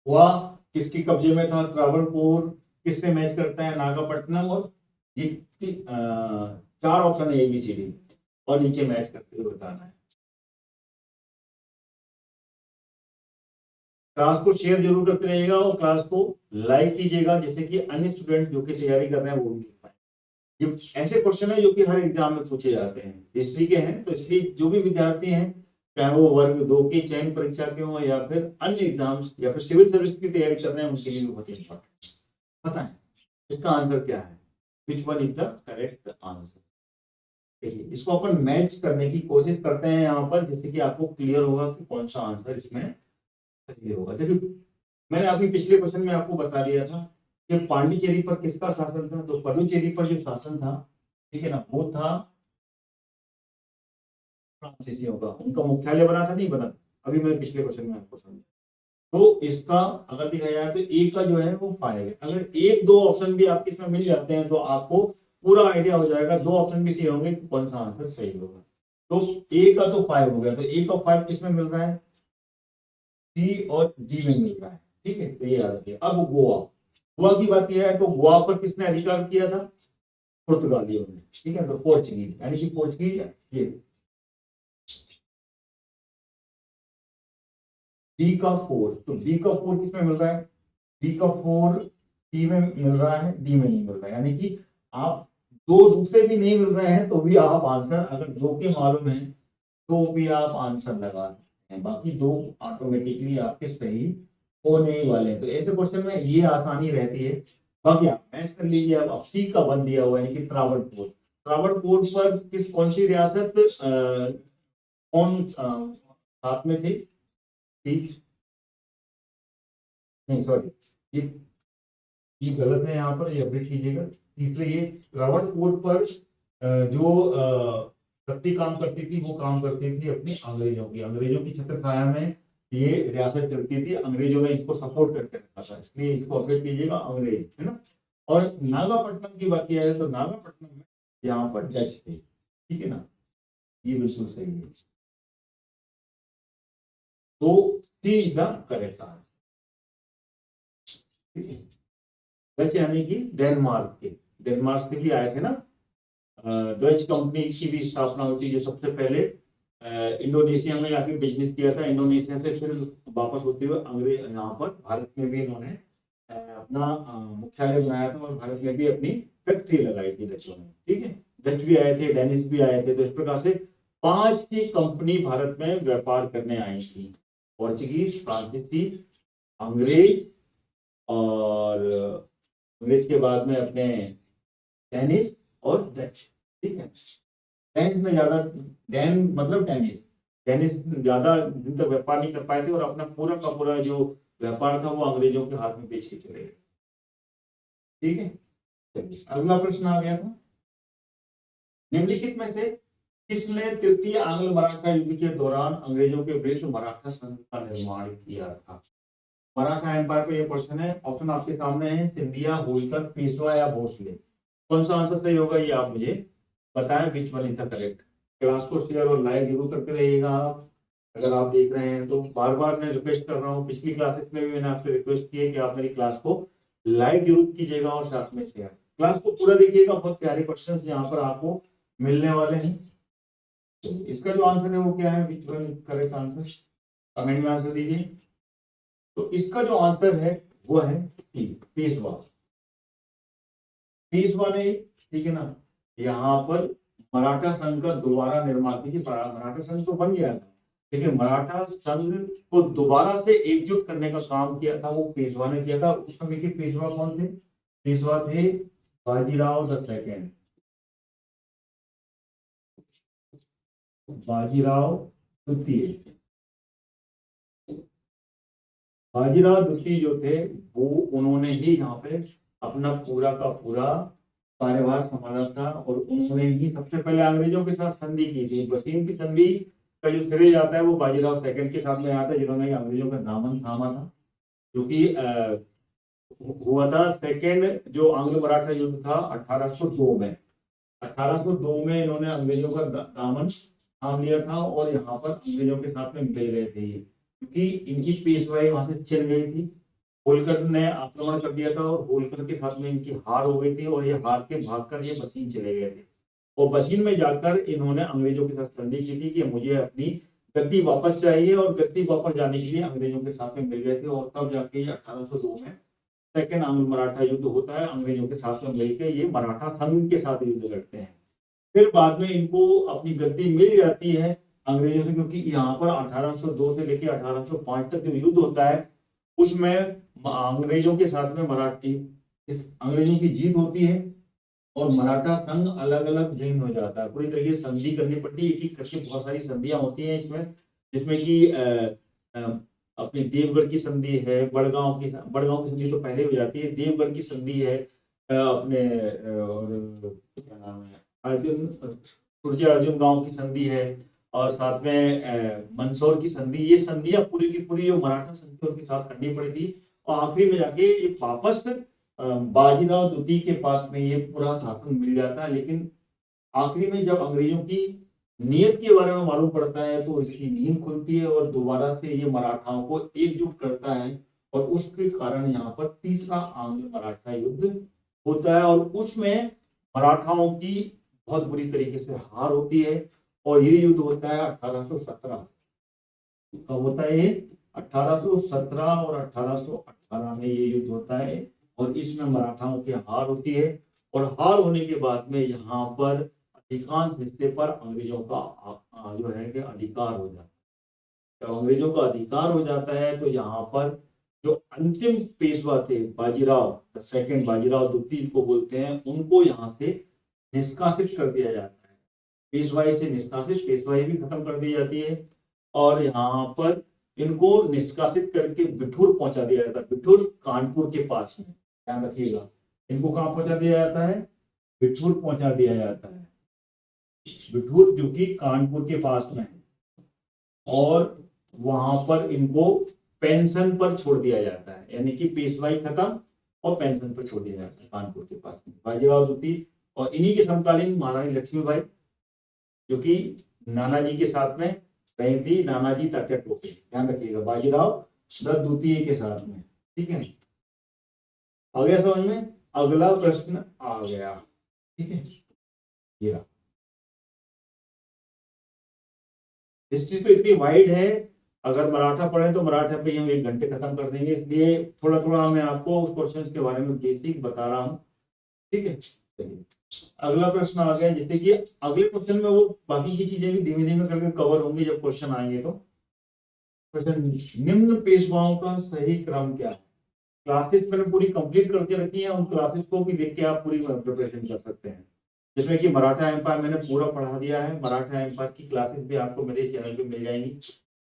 गोवा किसके कब्जे में था, त्रावणकोर किससे मैच करता है, नागापट्टनम, और ये चार ऑप्शन है ABCD, और नीचे मैच करते हुए बताना है। क्लास को शेयर जरूर करते रहिएगा और क्लास को लाइक कीजिएगा, जिससे कि अन्य स्टूडेंट जो कि तैयारी कर रहे हैं वो भी देख पाए। ये ऐसे क्वेश्चन है जो कि हर एग्जाम में पूछे जाते हैं, हिस्ट्री के हैं, तो इसलिए जो भी विद्यार्थी हैं, चाहे वो वर्ग 2 की चयन परीक्षा के हो या फिर अन्य एग्जाम्स या फिर सिविल सर्विस की तैयारी कर रहे हैं, उनके लिए बहुत इंपॉर्टेंट। पता है इसका आंसर क्या है, which one is the correct answer. देखिए इसको अपन मैच करने की कोशिश करते हैं यहाँ पर, जिससे कि आपको क्लियर होगा कि कौन सा आंसर इसमें सही होगा। देखिए मैंने अभी पिछले क्वेश्चन में आपको बता दिया था कि पांडिचेरी पर किसका शासन था, तो पुडुचेरी पर जो शासन था, ठीक है ना, वो था फ्रांसीसियों का। उनका मुख्यालय बना था, नहीं बना था, अभी मैं पिछले क्वेश्चन में आपको समझा। तो इसका अगर देखा जाए तो एक का जो है वो पाएगा। अगर एक दो ऑप्शन भी आपके इसमें मिल जाते हैं तो आपको पूरा आइडिया हो जाएगा, दो ऑप्शन भी सही होंगे कौन सा आंसर सही होगा। तो ए का तो 5 हो गया, तो ए का 5 किसमें मिल रहा है, सी और डी में मिल रहा है। ठीक है, तो ये याद रखिए। अब गोवा, गोवा की बात किया है तो गोवा पर किसने अधिकार किया था, पुर्तगालियों ने। ठीक है, तो पोर्चुगीज, यानी कि पोर्चुगीज ये। बी का 4, तो बी का 4 किसमें मिल रहा है, बी का 4 सी में मिल रहा है, डी में नहीं मिल रहा है। यानी कि आप दो दूसरे भी नहीं मिल रहे हैं तो भी आप आंसर, अगर दो के मालूम है तो भी आप आंसर लगा सकते हैं, बाकी दो ऑटोमेटिकली आपके सही होने ही वाले हैं। तो ऐसे क्वेश्चन में ये आसानी रहती है। बाकी आप मैच कर लीजिए। अब सी का 1 दिया हुआ है, यानी कि त्रावणकोर। त्रावणकोर पर कौन सी रियासत कौन साथ में थी, ठीक नहीं सॉरी, ये ये गलत है, यहाँ पर ये अपडेट कीजिएगा। तीसरे ये त्रावणकोर पर जो शक्ति काम करती थी, वो काम करती थी अपनी अंग्रेजों की छत्र छाया में ये रियासत चलती थी। अंग्रेजों ने इसको सपोर्ट करके रखा था, इसलिए इसको अपडेट कीजिएगा अंग्रेज, है ना। और नागापट्टनम की बात किया जाए तो नागापट्टनम में यहाँ पर डच थे। ठीक है ना, ये बिल्कुल सही है। तो सी इज द करेक्ट आंसर। ठीक है, डच यानी कि डेनमार्क के भी आए थे ना। डच कंपनी की भी स्थापना हुई थी, जो सबसे पहले इंडोनेशिया में आके बिजनेस किया था। इंडोनेशिया से फिर वापस होते हुए अंग्रेज यहाँ पर भारत में भी इन्होंने अपना मुख्यालय बनाया था और भारत में भी अपनी फैक्ट्री लगाई थी डचों ने। ठीक है, डच भी आए थे, डेनिश भी आए थे। तो इस प्रकार से 5 की कंपनी भारत में व्यापार करने आई थी, पोर्चुगीज, फ्रांसीसी, अंग्रेज, और अंग्रेज के बाद में अपने डेनिश और डच। ठीक है, डेनिश में ज्यादा, डैन मतलब डेनिश, डेनिश ज्यादा दिन तक व्यापार नहीं कर पाए थे और अपना पूरा का पूरा जो व्यापार था वो अंग्रेजों के हाथ में बेच के चले गए। ठीक है, चलिए अगला प्रश्न आ गया था, निम्नलिखित में से किसने तृतीय आंग्ल मराठा युद्ध के दौरान अंग्रेजों के विरुद्ध मराठा संघ का निर्माण किया था। मराठा एम्पायर पे ये क्वेश्चन है। ऑप्शन आपके सामने है, सिंधिया, होलकर, पेशवा या भोसले। कौन सा आंसर सही होगा ये आप मुझे बताएं, which one is the correct. Class को शेयर और लाइक जरूर करते रहिएगा आप, अगर आप देख रहे हैं तो। बार बार मैं रिक्वेस्ट कर रहा हूँ, पिछली क्लासेस में भी मैंने आपसे रिक्वेस्ट की है कि आप मेरी क्लास को लाइक जरूर कीजिएगा और साथ में शेयर। क्लास को पूरा देखिएगा, बहुत प्यारे क्वेश्चन यहाँ पर आपको मिलने वाले हैं। इसका जो आंसर है वो क्या है, which one correct answer, comment में आंसर दीजिए। तो इसका जो आंसर है वो है सी, पेशवा। पेशवा ने, ठीक है ना, यहाँ पर मराठा संघ का दोबारा निर्माण, देखिए मराठा संघ तो बन गया था, लेकिन मराठा संघ को दोबारा से एकजुट करने का काम किया था वो पेशवा ने किया था। उस समय के पेशवा कौन थे, पेशवा थे बाजीराव द सेकंड। बाजीराव द्वितीय। बाजीराव द्वितीय जो थे वो उन्होंने ही यहाँ पे अपना पूरा का पूरा कार्यभार संभाला था और उन्होंने ही सबसे पहले अंग्रेजों के साथ संधि की थी। बसीम की संधि का जो श्रेय जाता है वो बाजीराव सेकंड के साथ में आता है, जिन्होंने अंग्रेजों का दामन थामा था, जो कि हुआ था सेकंड जो आंग्ल मराठा युद्ध था 1802 में। 1802 में इन्होंने अंग्रेजों का दामन थाम लिया था और यहाँ पर अंग्रेजों के साथ में मिल गए थे, क्योंकि इनकी पेशवाई वहां से छिन गई थी। होलकर ने आक्रमण कर दिया था और होलकर के साथ में इनकी हार हो गई थी और ये हार के भागकर ये बसीन चले गए थे। और बसीन में जाकर इन्होंने अंग्रेजों के साथ संधि की थी कि मुझे अपनी गद्दी वापस चाहिए, और गद्दी वापस जाने के लिए अंग्रेजों के साथ में मिल गए थे। और तब जाके 1802 में सेकेंड आंग्ल मराठा युद्ध होता है, अंग्रेजों के साथ में मिलकर ये मराठा संघ के साथ युद्ध लड़ते हैं। फिर बाद में इनको अपनी गद्दी मिल जाती है अंग्रेजों से, क्योंकि यहाँ पर 1802 से लेकर 1805 तक जो युद्ध होता है उसमें अंग्रेजों के साथ में मराठी अंग्रेजों की जीत होती है और मराठा संघ अलग अलग जीर्ण हो जाता है। पूरी तरीके से संधि करनी पड़ती है, एक एक करके बहुत सारी संधियां होती हैं इसमें, जिसमें कि अपनी देवगढ़ की संधि है, बड़गांव की संधि तो पहले हो जाती है, देवगढ़ की संधि है, अपने और क्या नाम है अर्जुन गांव की संधि है, और साथ में मंदसौर की संधि। ये संधियां पूरी की पूरी जो मराठा संधियों के साथ करनी पड़ी थी और आखिरी में जाके ये वापस बाजीराव द्वितीय के पास में ये पूरा शासन मिल जाता है। लेकिन आखिरी में जब अंग्रेजों की नीयत के बारे में मालूम पड़ता है तो इसकी नींद खुलती है और दोबारा से ये मराठाओं को एकजुट करता है और उसके कारण यहाँ पर तीसरा आंग्ल मराठा युद्ध होता है और उसमें मराठाओं की बहुत बुरी तरीके से हार होती है। और ये युद्ध होता है 1817। कब होता है ये? 1817 और 1818 में ये युद्ध होता है और इसमें मराठाओं की हार होती है। और हार होने के बाद में यहाँ पर अधिकांश हिस्से पर अंग्रेजों का जो है कि अधिकार हो जाता है। जब अंग्रेजों का अधिकार हो जाता है तो यहाँ पर जो अंतिम पेशवा थे बाजीराव सेकंड, बाजीराव द्वितीय को बोलते हैं, उनको यहाँ से निष्कासित कर दिया जाता है। पेशवाई से निष्कासित, पेशवाई भी खत्म कर दी जाती है और यहाँ पर इनको निष्कासित करके बिठूर पहुंचा दिया जाता है। बिठूर कानपुर के पास में, ध्यान रखिएगा, इनको कहाँ पहुंचा दिया जाता है? बिठूर पहुंचा दिया जाता है। बिठूर जो कि कानपुर के पास में है और वहां पर इनको पेंशन पर छोड़ दिया जाता है, यानी कि पेशवाई खत्म और पेंशन पर छोड़ दिया जाता है कानपुर के पास में बाजीराव द्वितीय। और इन्हीं के समकालीन महारानी लक्ष्मीबाई, जो कि नानाजी के साथ में रही थी, नानाजी तात्या टोपे, ध्यान रखिएगा, बाजीराव द्वितीय के साथ में। ठीक है, आ गया समझ में? अगला प्रश्न आ गया, ठीक है। ये हिस्ट्री तो इतनी वाइड है, अगर मराठा पढ़े तो मराठा पे हम 1 घंटे खत्म कर देंगे, इसलिए थोड़ा थोड़ा मैं आपको उस क्वेश्चन के बारे में बेसिक बता रहा हूँ। ठीक है, चलिए अगला प्रश्न आ गया, जैसे कि अगले क्वेश्चन में वो बाकी की चीजें भी धीमे धीमे करके कवर होंगी जब क्वेश्चन आएंगे। तो क्वेश्चन, निम्न पेशवाओं का सही क्रम क्या है? क्लासेस मैंने पूरी कंप्लीट करके रखी है, उन क्लासेस को भी देख के आप पूरी प्रिपरेशन कर सकते हैं, जिसमें कि मराठा एम्पायर मैंने पूरा पढ़ा दिया है। मराठा एम्पायर की क्लासेस भी आपको मेरे चैनल पे मिल जाएंगी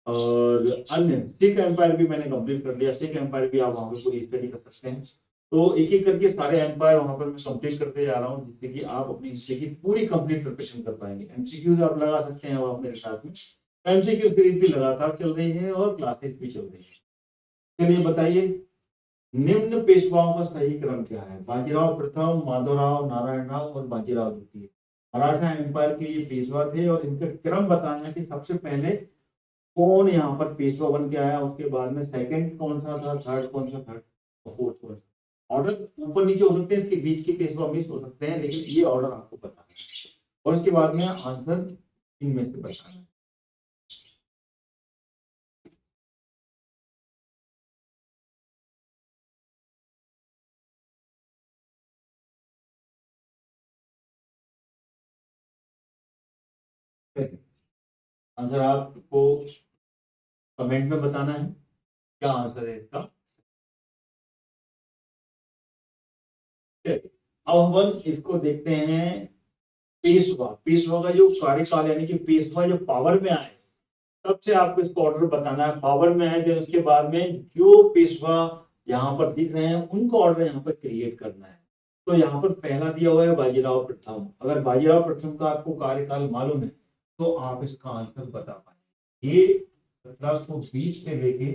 और अन्य सिख एम्पायर भी मैंने कंप्लीट कर लिया। सिख एम्पायर भी आप वहाँ पे पूरी स्टडी कर सकते हैं। तो एक एक करके सारे एम्पायर वहाँ पर मैं कंप्लीट करते जा रहा हूँ, जिससे कि आप अपनी हिस्ट्री की पूरी कंप्लीट प्रिपरेशन कर पाएंगे। एमसीक्यूज आप लगा सकते हैं आप मेरे साथ में, एमसीक्यू सीरीज भी लगातार चल रही है और क्लासेस भी चल रही है। चलिए बताइए, निम्न पेशवाओं का सही क्रम क्या है? बाजीराव प्रथम, माधवराव, नारायण राव और बाजीराव द्वितीय मराठा एम्पायर के ये पेशवा थे और इनका क्रम बताना है कि सबसे पहले कौन यहाँ पर पेशवा बन के आया, उसके बाद में सेकंड कौन सा था, थर्ड कौन सा, थर्ड और फोर्थ कौन सा। ऑर्डर ऊपर नीचे हो सकते हैं, इसके बीच के पेशवा मिस हो सकते हैं, लेकिन ये ऑर्डर आपको बताना है और इसके बाद में आंसर इनमें से बताना है। आंसर आपको कमेंट में बताना है, क्या आंसर है इसका। अब हम इसको देखते हैं पेशवा, पेशवा का जो कार्यकाल यानी कि पेशवा जब पावर में आए तब से आपको इसको ऑर्डर बताना है। पावर में आए देन उसके बाद में जो पेशवा यहाँ पर दिख रहे हैं उनको ऑर्डर यहाँ पर क्रिएट करना है। तो यहाँ पर पहला दिया हुआ है बाजीराव प्रथम। अगर बाजीराव प्रथम का आपको कार्यकाल मालूम है तो आप इसका आंसर बता पाएंगे। ये 1720 से लेके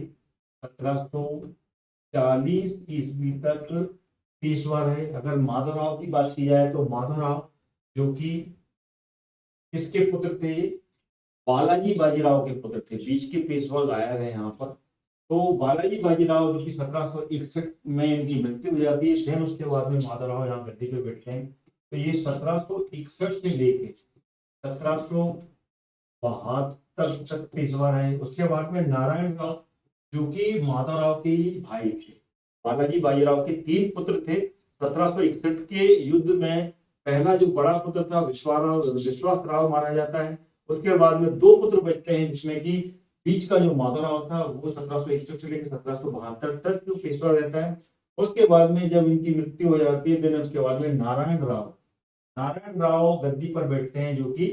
1740 ईस्वी तक पेशवा रहे। अगर माधवराव की बात की जाए तो माधवराव जो कि किसके पुत्र थे, बालाजी बाजीराव के पुत्र थे। बीच के पेशवा गायब है यहाँ पर। तो बालाजी बाजीराव जो कि 1761 में इनकी मृत्यु हो जाती है, देन उसके बाद में माधवराव यहाँ गद्दी पे बैठते हैं। तो ये 1761 से लेके 1772 तक पेशवा रहे। उसके बाद में नारायण राव जो कि माधवराव के भाई थे। बालाजी बाजीराव के 3 पुत्र थे। 1761 के युद्ध में पहला जो बड़ा पुत्र था विश्वास राव मारा जाता है। उसके बाद में 2 पुत्र बचते हैं जिसमें कि बीच का जो माधवराव था वो 1761 से लेकर 1772 तक जो पेशवा रहता है। उसके बाद में जब इनकी मृत्यु हो जाती है देन उसके बाद में नारायण राव गद्दी पर बैठते हैं जो कि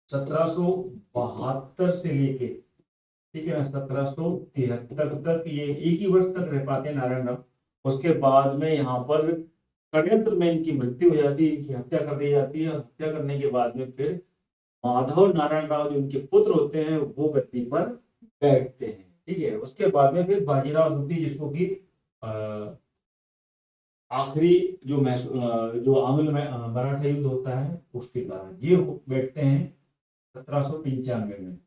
1772 से लेके, ठीक है ना, 1773 तक, ये एक ही वर्ष तक रह पाते हैं नारायण राव। उसके बाद में यहाँ पर षड्यंत्र में इनकी मृत्यु हो जाती है, इनकी हत्या कर दी जाती है। हत्या करने के बाद में फिर माधव नारायण राव जो उनके पुत्र होते हैं वो गद्दी पर बैठते हैं। ठीक है, उसके बाद में फिर बाजीराव द्वितीय जिसको कि आखिरी जो आंग्ल मराठा युद्ध होता है उसके कारण ये बैठते हैं 1795 में।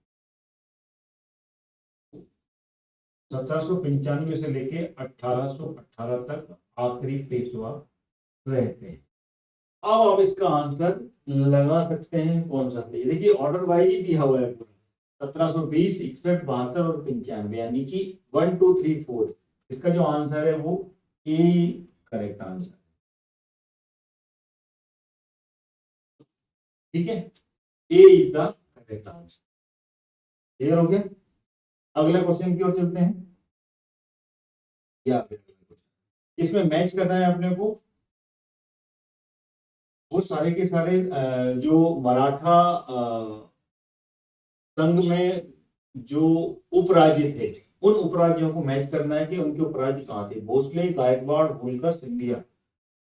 1795 से लेके 1818 तक आखिरी पेशवा रहते हैं। अब आप इसका आंसर लगा सकते हैं कौन सा सही। देखिए ऑर्डर वाइज ही दिया हुआ है पूरा 1720, 61, 72 और 95 यानी कि 1 2 3 4। इसका जो आंसर है वो ए करेक्ट आंसर। ठीक है, A is the correct answer. Clear हो गया? अगले क्वेश्चन की ओर चलते हैं। या इसमें मैच करना है अपने को वो सारे के सारे जो मराठा संघ में जो उपराज्य थे उन उपराज्यों को मैच करना है कि उनके उपराज्य कहाँ थे। भोसले, गायकवाड़, होलकर, सिंधिया,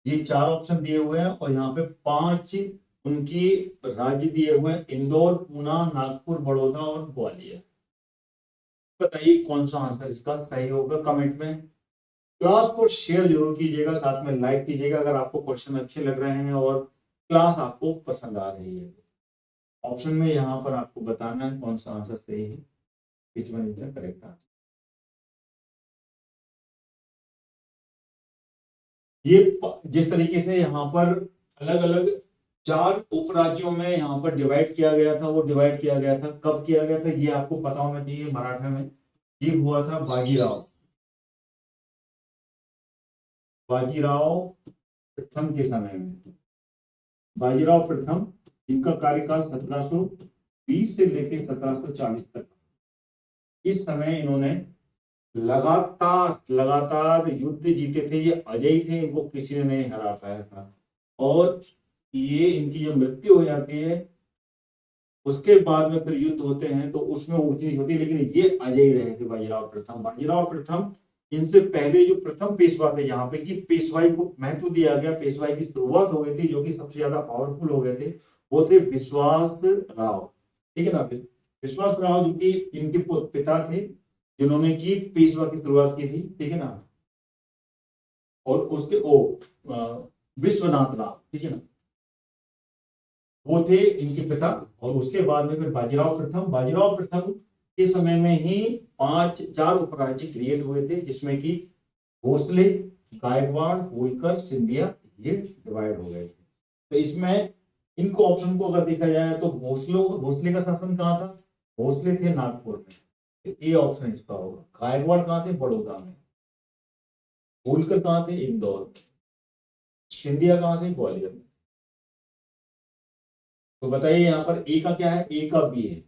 ये 4 ऑप्शन दिए हुए हैं और यहाँ पे 5 उनकी राज्य दिए हुए हैं, इंदौर, पूना, नागपुर, बड़ौदा और ग्वालियर। बताइए कौन सा आंसर इसका सही होगा। कमेंट में क्लास को शेयर जरूर कीजिएगा, साथ में लाइक कीजिएगा अगर आपको क्वेश्चन अच्छे लग रहे हैं और क्लास आपको पसंद आ रही है। ऑप्शन में यहाँ पर आपको बताना है कौन सा आंसर सही है, which one is the correct answer. ये जिस तरीके से यहाँ पर अलग अलग 4 उपराज्यों में यहाँ पर डिवाइड किया गया था, वो डिवाइड किया गया था कब किया गया था ये आपको पता होना चाहिए। मराठा में ये हुआ था बाजीराव प्रथम के समय में। बाजीराव प्रथम जिनका कार्यकाल 1720 से लेकर 1740 तक, इस समय इन्होंने लगातार युद्ध जीते थे। ये अजय थे, इनको किसी ने नहीं हरा पाया था। और ये इनकी जब मृत्यु हो जाती है उसके बाद में फिर युद्ध होते हैं तो उसमें ऊंच नीच होती है, लेकिन ये अजय रहे थे बाजीराव प्रथम। इनसे पहले जो प्रथम पेशवा थे यहाँ पे कि पेशवाई को महत्व दिया गया, पेशवाई की शुरुआत हो गई थी, जो कि सबसे ज्यादा पावरफुल हो गए थे वो थे विश्वास राव। ठीक है ना, विश्वास राव जो कि इनके पिता थे जिन्होंने की पेशवा की शुरुआत की थी। ठीक है ना, और उसके विश्वनाथ राव, ठीक है ना, वो थे इनके पिता। और उसके बाद में फिर बाजीराव प्रथम के समय में ही 4 उपराज्य क्रिएट हुए थे जिसमें कि भोसले, गायकवाड़, होलकर, सिंधिया ये डिवाइड हो गए थे। तो इसमें इनको ऑप्शन को अगर देखा जाए तो भोसले का शासन कहाँ था, भोसले थे नागपुर में, तो ये ऑप्शन इसका होगा। गायकवाड़ कहाँ थे, बड़ौदा में। होलकर कहाँ थे, इंदौर में। सिंधिया कहाँ थे, ग्वालियर में। तो बताइए यहाँ पर ए का क्या है, ए का बी है,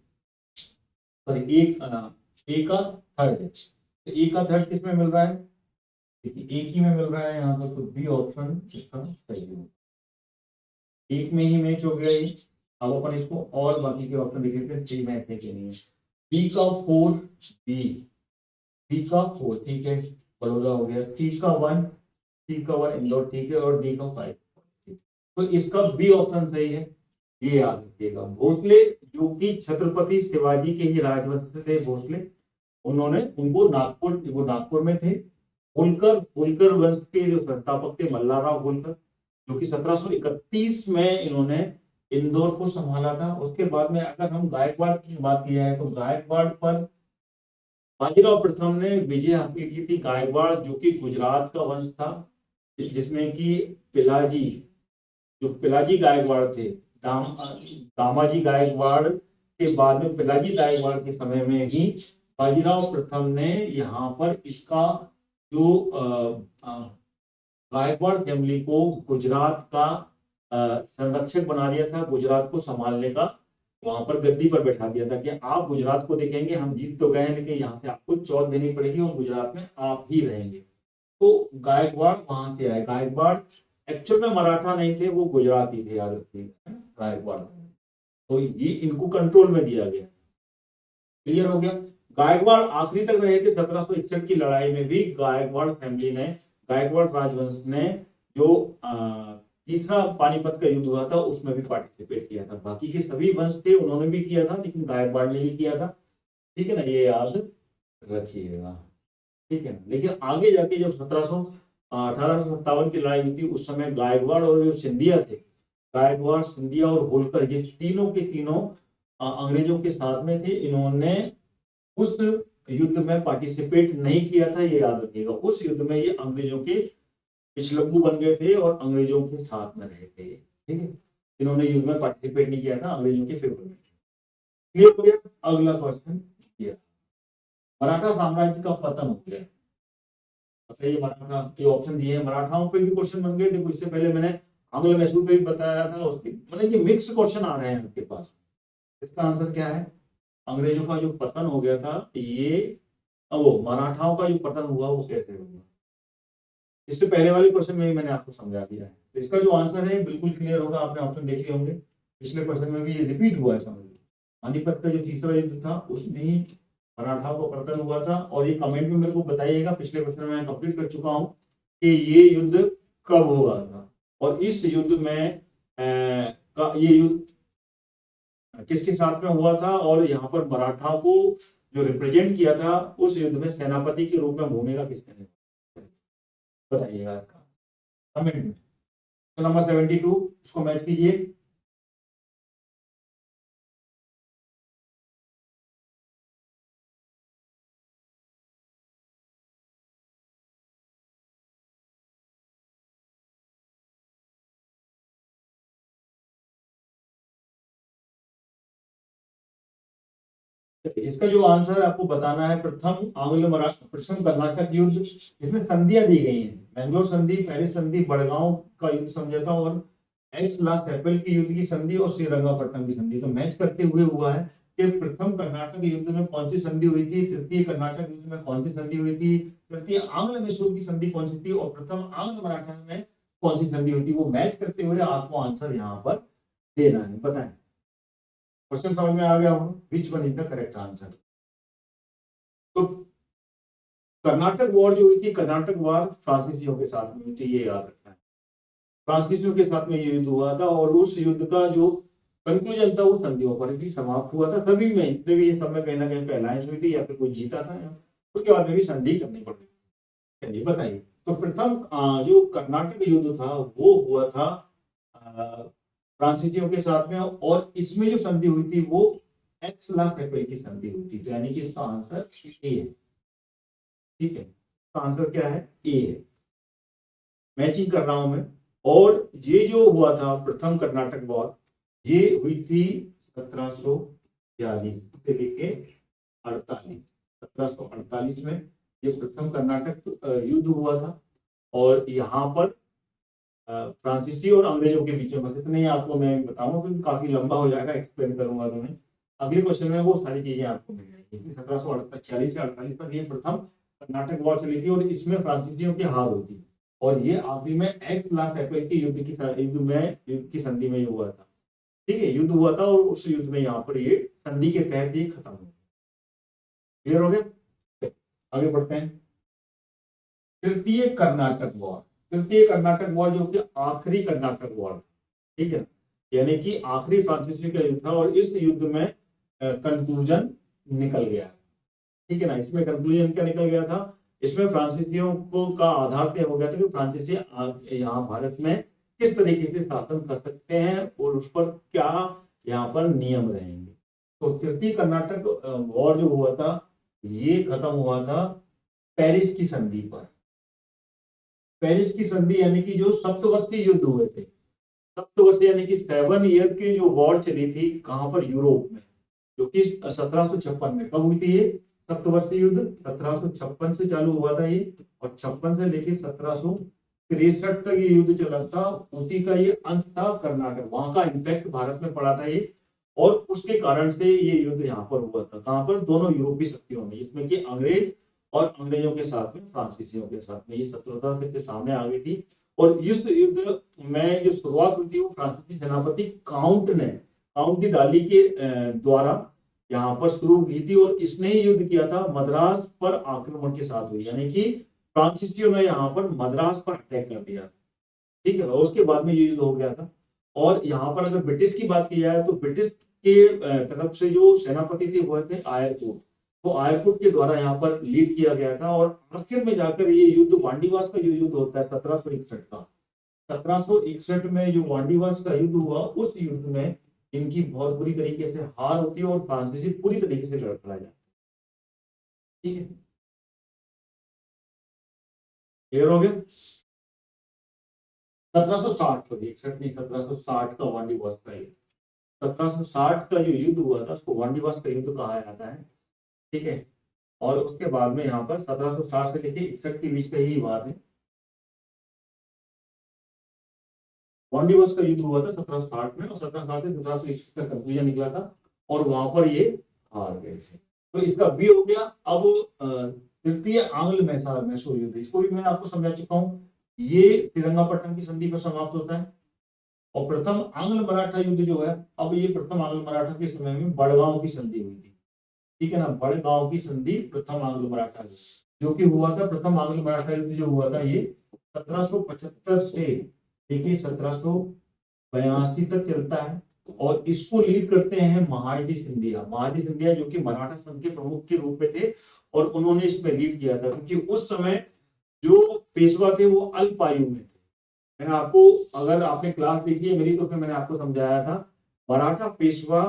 सॉरी ए का थर्ड है। तो ए का थर्ड किसमें मिल रहा है, देखिए एक ही में मिल रहा है यहाँ पर, तो बी ऑप्शन इसका सही है। एक में ही मैच हो गया ये। अब अपन इसको और बाकी के ऑप्शन देख लेते हैं, सी मैच है कि नहीं है। बी का 4 बी, बी का 4 ठीक है, बड़ौदा हो गया। सी का 1, सी का 1 इंदौर ठीक है, और डी का 5। तो इसका बी ऑप्शन सही है, ये याद रखिएगा। भोसले जो कि छत्रपति शिवाजी के ही राजवंश से थे भोसले, उन्होंने उनको नागपुर, वो नागपुर में थे। होलकर, होलकर वंश के जो संस्थापक थे मल्हारराव होलकर, जो कि 1731 में इन्होंने इंदौर को संभाला था। उसके बाद में अगर हम गायकवाड़ की बात किया है तो गायकवाड़ पर बाजीराव प्रथम ने विजय हासिल की थी। गायकवाड़ जो कि गुजरात का वंश था, जिसमें कि पिलाजी, जो पिलाजी गायकवाड़ थे, दामाजी गायकवाड़ के बाद में पिलाजी गायकवाड़ के समय में ही बाजीराव प्रथम ने यहाँ पर इसका जो गायकवाड़ फैमिली को गुजरात का संरक्षक बना दिया था, गुजरात को संभालने का वहां पर गद्दी पर बैठा दिया था कि आप गुजरात को देखेंगे, हम जीत तो गए लेकिन यहाँ से आपको चौथ देनी पड़ेगी और गुजरात में आप ही रहेंगे। तो गायकवाड़ वहां से आए। गायकवाड़ एक्चुअल में मराठा नहीं थे, वो गुजराती थे, याद रखिएगा गायकवाड़। तो ये इनको कंट्रोल में दिया गया। क्लियर हो गया। गायकवाड़ आखिरी तक रहे थे। 1761 की लड़ाई में भी गायकवाड़ फैमिली ने, गायकवाड़ राजवंश ने जो तीसरा पानीपत का युद्ध हुआ था उसमें भी पार्टिसिपेट किया था। बाकी के सभी वंश थे उन्होंने भी किया था, लेकिन गायकवाड़ ने भी किया था। ठीक है ना, ये याद रखिएगा। ठीक है, लेकिन आगे जाके जब 1857 की लड़ाई हुई थी उस समय गायकवाड़ और जो सिंधिया थे, गायकवाड़, सिंधिया और होलकर, ये तीनों के तीनों अंग्रेजों के साथ में थे। इन्होंने उस युद्ध में पार्टिसिपेट नहीं किया था, ये याद रखिएगा। उस युद्ध में ये अंग्रेजों के पिछलग्गू बन गए थे और अंग्रेजों के साथ में रहे थे। ठीक है, इन्होंने युद्ध में पार्टिसिपेट नहीं किया था, अंग्रेजों के फेवर में। क्लियर हो गया। अगला क्वेश्चन, मराठा साम्राज्य का पतन हो गया। ये मराठा के ऑप्शन दिए हैं, मराठाओं पे भी क्वेश्चन बन गए। देखो इससे पहले मैंने आंग्ल मैसूर पे भी बताया था, उसके मतलब ये मिक्स क्वेश्चन आ रहे हैं आपके पास। इसका आंसर क्या है? अंग्रेजों का जो पतन हो गया था ये, वो मराठाओं का जो पतन हुआ वो कैसे हुआ, इससे पहले वाले क्वेश्चन में मैंने आपको समझा दिया है। तो इसका जो आंसर है बिल्कुल क्लियर होगा, आपने ऑप्शन देखे होंगे, पिछले क्वेश्चन में भी ये रिपीट हुआ है। समझ लो पानीपत का जो तीसरा युद्ध था उसमें ही मराठाओं का पतन हुआ था। और ये कमेंट में मेरे को बताइएगा, पिछले क्वेश्चन में मैं कंप्लीट कर चुका हूँ कि ये युद्ध कब हुआ था और इस युद्ध में ये युद्ध किसके साथ में हुआ था, और यहाँ पर मराठा को जो रिप्रेजेंट किया था उस युद्ध में सेनापति के रूप में भूमिका किसने निभाई, बताइएगा इसका कमेंट में। तो नंबर 72 इसको मैच कीजिए। इसका जो आंसर है आपको बताना है, प्रथम आंग्ल मराठा, प्रथम कर्नाटक युद्ध। इसमें संधियां दी गई हैं, मैंगलोर संधि, पेरिस संधि, बड़गांव का युद्ध समझौता और एक्स ला सेपल की युद्ध की संधि और श्रीरंगपट्टनम की संधि। तो मैच करते हुए हुआ है कि प्रथम कर्नाटक युद्ध में कौन सी संधि हुई थी, तृतीय कर्नाटक युद्ध में कौन सी संधि हुई थी, तृतीय आंग्ल मैसूर की संधि कौन सी थी, और प्रथम आंग्ल मराठा में कौन सी संधि हुई थी। वो मैच करते हुए आपको आंसर यहाँ पर देना है। बताएं, क्वेश्चन समझ में आ गया हो? Which one is the correct answer? तो कर्नाटक वॉर जो हुई थी, कर्नाटक वॉर फ्रांसीसियों के साथ में हुई थी, ये याद रखना है। फ्रांसीसियों के साथ में ये युद्ध हुआ था और उस युद्ध का जो कंक्लूजन था वो संधियों पर भी समाप्त हुआ था। सभी में, जितने भी ये सब में कहीं ना कहीं अलायंस हुई थी या फिर कोई जीता था, उसके बाद में भी संधि करनी पड़ी। चलिए बताइए, तो प्रथम जो कर्नाटक युद्ध था वो हुआ था फ्रांसीसियों के साथ में, और इसमें जो संधि हुई थी वो एक्स ला सेपल की संधि हुई थी। यानी कि इसका आंसर ए है। ठीक है, इसका आंसर क्या है? ए है। मैचिंग कर रहा हूं मैं। और ये जो हुआ था प्रथम कर्नाटक वॉर, ये हुई थी 1742 से लेके 48, 1748 में ये प्रथम कर्नाटक युद्ध हुआ था। और यहाँ पर फ्रांसीसी और अंग्रेजों के बीच में, बस इतने ही आपको मैं बताऊंगा क्योंकि काफी लंबा हो जाएगा, एक्सप्लेन करूंगा तो मैं अगले क्वेश्चन में वो सारी चीजें आपको मिल जाएंगी। 1746 से 48 तक ये प्रथम कर्नाटक वॉर चली थी और इसमें फ्रांसीसियों की हार हुई थी और ये आखिरी में एक्स लाख एपल के युद्ध की संधि में हुआ था। ठीक है, युद्ध हुआ था और उस युद्ध में यहाँ पर ये संधि के तहत ये खत्म हुआ। क्लियर हो गया? आगे बढ़ते हैं। तृतीय कर्नाटक वॉर। तृतीय कर्नाटक वॉर जो कि आखिरी कर्नाटक वॉर, ठीक है, यानी कि आखिरी फ्रांसीसी का युद्ध था और इस युद्ध में कंक्लूजन निकल गया। ठीक है ना, इसमें कंक्लूजन क्या निकल गया था? इसमें फ्रांसीसियों को का आधार तय हो गया था कि फ्रांसीसी यहाँ भारत में किस तरीके से शासन कर सकते हैं और उस पर क्या यहाँ पर नियम रहेंगे। तो तृतीय कर्नाटक वॉर जो हुआ था ये खत्म हुआ था पेरिस की संधि पर। पेरिस की संधि यानी कि जो सप्तवर्षीय युद्ध हुए थे, सप्तवर्षीय यानी कि 7 ईयर की जो वॉर चली थी कहां पर? यूरोप में, जो कि 1756 में। कब हुई थी ये सप्तवर्षीय युद्ध? 1756 से चालू हुआ था ये, और 56 से लेकर 1763 तक ये युद्ध चला था। उसी का ये अंत था कर्नाटक, वहां का इम्पैक्ट भारत में पड़ा था ये, और उसके कारण से ये युद्ध यहाँ पर हुआ था। कहां पर? दोनों यूरोपीय शक्तियों में, जिसमें कि अंग्रेज और अंग्रेजों के साथ में फ्रांसीसियों के साथ में ये शत्रुता फिर से सामने आ गई थी। और इस युद्ध में जो शुरुआत हुई थी वो फ्रांसीसी सेनापति काउंट डी डाली के द्वारा यहाँ पर शुरू हुई थी, और इसने ही युद्ध किया था मद्रास पर आक्रमण के साथ हुई, यानी कि फ्रांसीसियों ने यहाँ पर मद्रास पर अटैक कर दिया। ठीक है, और उसके बाद में ये युद्ध हो गया था। और यहाँ पर अगर ब्रिटिश की बात की जाए तो ब्रिटिश के तरफ से जो सेनापति थे वो थे आयरकूट। तो आयरकूट के द्वारा यहाँ पर लीड किया गया था, और आखिर में जाकर ये युद्ध वांडीवास का जो युद्ध होता है 1761 का, 1761 में जो वांडीवास का युद्ध हुआ, उस युद्ध में इनकी बहुत बुरी तरीके से हार होती है और फ्रांसीसी पूरी तरीके से लड़खड़ा जाता है। ठीक है, क्लियर हो गया? 1760 को, 61 नहीं, 1760 का वांडीवास का युद्ध, 1760 का जो युद्ध हुआ था उसको वांडीवास का युद्ध कहा जाता है। ठीक है, और उसके बाद में यहाँ पर 1760 से लेकर 61 के बीच का ही बात है। वांडीवास का युद्ध हुआ था 1760 में, और 1760 से 1761 का कंक्लूजन निकला था, और वहां पर ये हार गए थे। तो इसका बी हो गया। अब तृतीय आंग्ल मैसूर युद्ध, इसको भी मैं आपको समझा चुका हूँ। ये श्रीरंगपट्टनम की संधि पर समाप्त होता है। और प्रथम आंग्ल मराठा युद्ध जो है, अब ये प्रथम आंग्ल मराठा के समय में बड़गांव की संधि हुई थी। ठीक है ना, बड़गांव की संधि प्रथम आंग्ल मराठा युद्ध जो कि हुआ था, प्रथम आंग्ल मराठा युद्ध जो हुआ था ये 1775 से देखिए 1782 तक चलता है। और इसको लीड करते हैं महादजी सिंधिया। महादजी सिंधिया जो कि मराठा संघ के प्रमुख के रूप में थे, और उन्होंने इसमें लीड किया था, क्योंकि उस समय जो पेशवा थे वो अल्पायु में थे। मैंने आपको, अगर आपने क्लास देखी है मेरी, तो फिर मैंने आपको समझाया था मराठा पेशवा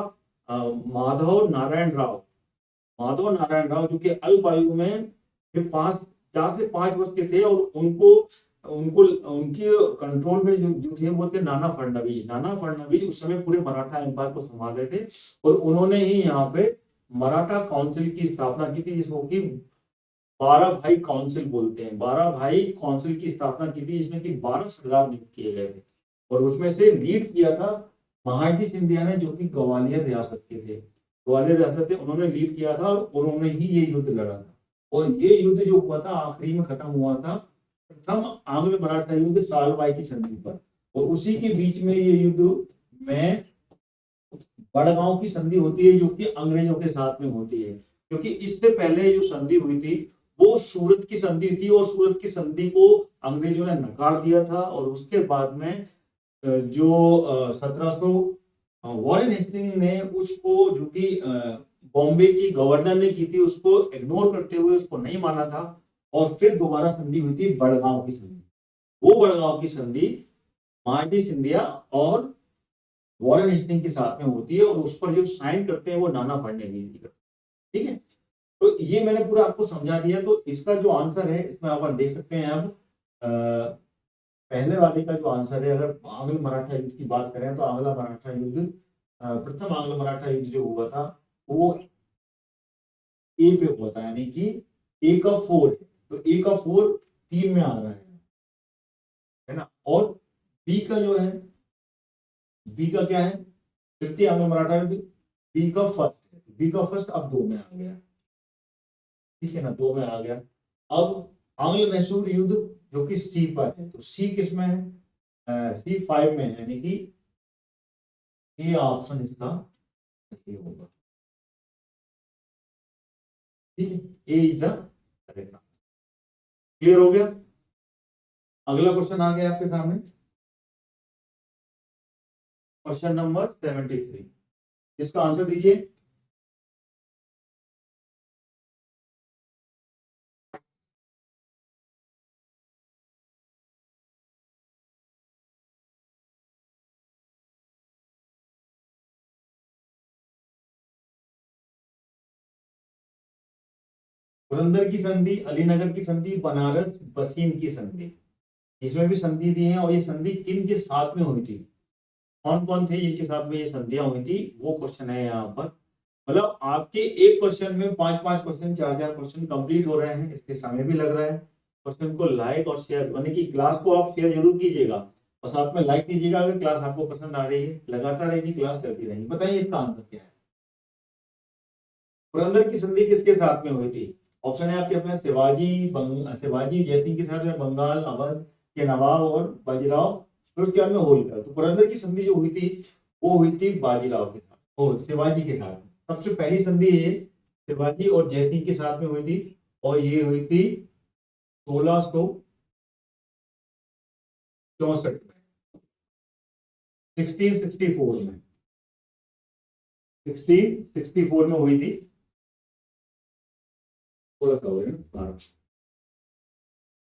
माधव नारायण राव जो कि अल्पायु में फिर 4 से 5 वर्ष के थे, और उनको उनको उनके कंट्रोल में जो थे वो थे नाना फडणवीस उस समय पूरे मराठा एम्पायर को संभाल रहे थे, और उन्होंने ही यहाँ पे मराठा काउंसिल की स्थापना की थी, जिसको कि 12 भाई काउंसिल बोलते हैं। 12 भाई काउंसिल की स्थापना की थी, जिसमें कि 12 सरदार नियुक्त किए गए थे, और उसमें से लीड किया था महादजी सिंधिया ने, जो कि ग्वालियर रियासत के थे। ग्वालियर रियासत से उन्होंने लीड किया था, और उन्होंने ही ये युद्ध लड़ा था। और ये युद्ध जो हुआ था आखिरी में खत्म हुआ था प्रथम आंग्ल मराठा युद्ध सालबाई की संधि पर, और उसी के बीच में ये युद्ध में बड़गांव की संधि होती है, जो कि अंग्रेजों के साथ में होती है। क्योंकि इससे पहले जो संधि हुई थी वो सूरत की संधि थी, और सूरत की संधि को अंग्रेजों ने नकार दिया था। और उसके बाद में जो 1700 वॉरेन हेस्टिंग ने उसको, जो कि बॉम्बे की गवर्नर ने की थी, उसको इग्नोर करते हुए उसको नहीं माना था, और फिर दोबारा संधि हुई थी बड़गांव की संधि। वो बड़गांव की संधि महादजी सिंधिया और वॉरेन हेस्टिंग के साथ में होती है, और उस पर जो साइन करते हैं वो नाना फडणवीस जी करते हैं। ठीक है, तो ये मैंने पूरा आपको समझा दिया। तो इसका जो आंसर है इसमें आप देख सकते हैं। अब पहले वाले का जो आंसर है, अगर आंग्ल मराठा युद्ध की बात करें तो आंग्ल मराठा युद्ध, प्रथम आंग्ल मराठा युद्ध जो हुआ था वो ए पे हुआ था, यानी कि ए का 4 है, तो ए का 4 3 में आ रहा है ना। और बी का जो है, बी का क्या है? तृतीय आंग्ल मराठा युद्ध, बी का फर्स्ट, अब 2 में आ गया। ठीक है ना, 2 में आ गया। अब आंग्ल मैसूर युद्ध जो कि सी पर है। तो सी किस में है? C5 में है, यानी कि ये ऑप्शन इसका सही होगा। ठीक है, A is the correct. Clear हो गया? अगला क्वेश्चन आ गया आपके सामने, क्वेश्चन नंबर 73। इसका आंसर दीजिए। पुरंदर की संधि, अलीनगर की संधि, बनारस बसीन की संधि, इसमें भी संधि दी है। और ये संधि किन के साथ में हुई थी, कौन कौन थे जिनके साथ में ये संधियां हुई थी, वो क्वेश्चन है यहाँ पर। मतलब आपके एक क्वेश्चन में 5-5 क्वेश्चन, 4-4 क्वेश्चन कंप्लीट हो रहे हैं, इसके समय भी लग रहा है। क्वेश्चन को लाइक और शेयर, यानी कि क्लास को आप शेयर जरूर कीजिएगा और साथ में लाइक कीजिएगा अगर क्लास आपको पसंद आ रही है। लगातार यदि क्लास चलती रहेगी। बताइए इसका आंसर क्या है? पुरंदर की संधि किसके साथ में हुई थी? ऑप्शन है आपके पास शिवाजी जयसिंह के साथ में, बंगाल अवध के नवाब और बाजीराव, फिर उसके बाद में होलकर। तो पुरंदर की संधि जो हुई थी वो हुई थी बाजीराव के साथ और शिवाजी के साथ। सबसे पहली संधि ये शिवाजी और जयसिंह के साथ में हुई थी और ये हुई थी 1664 में, 1664 में, 1664 में हुई थी। थोड़ा सा हो गया,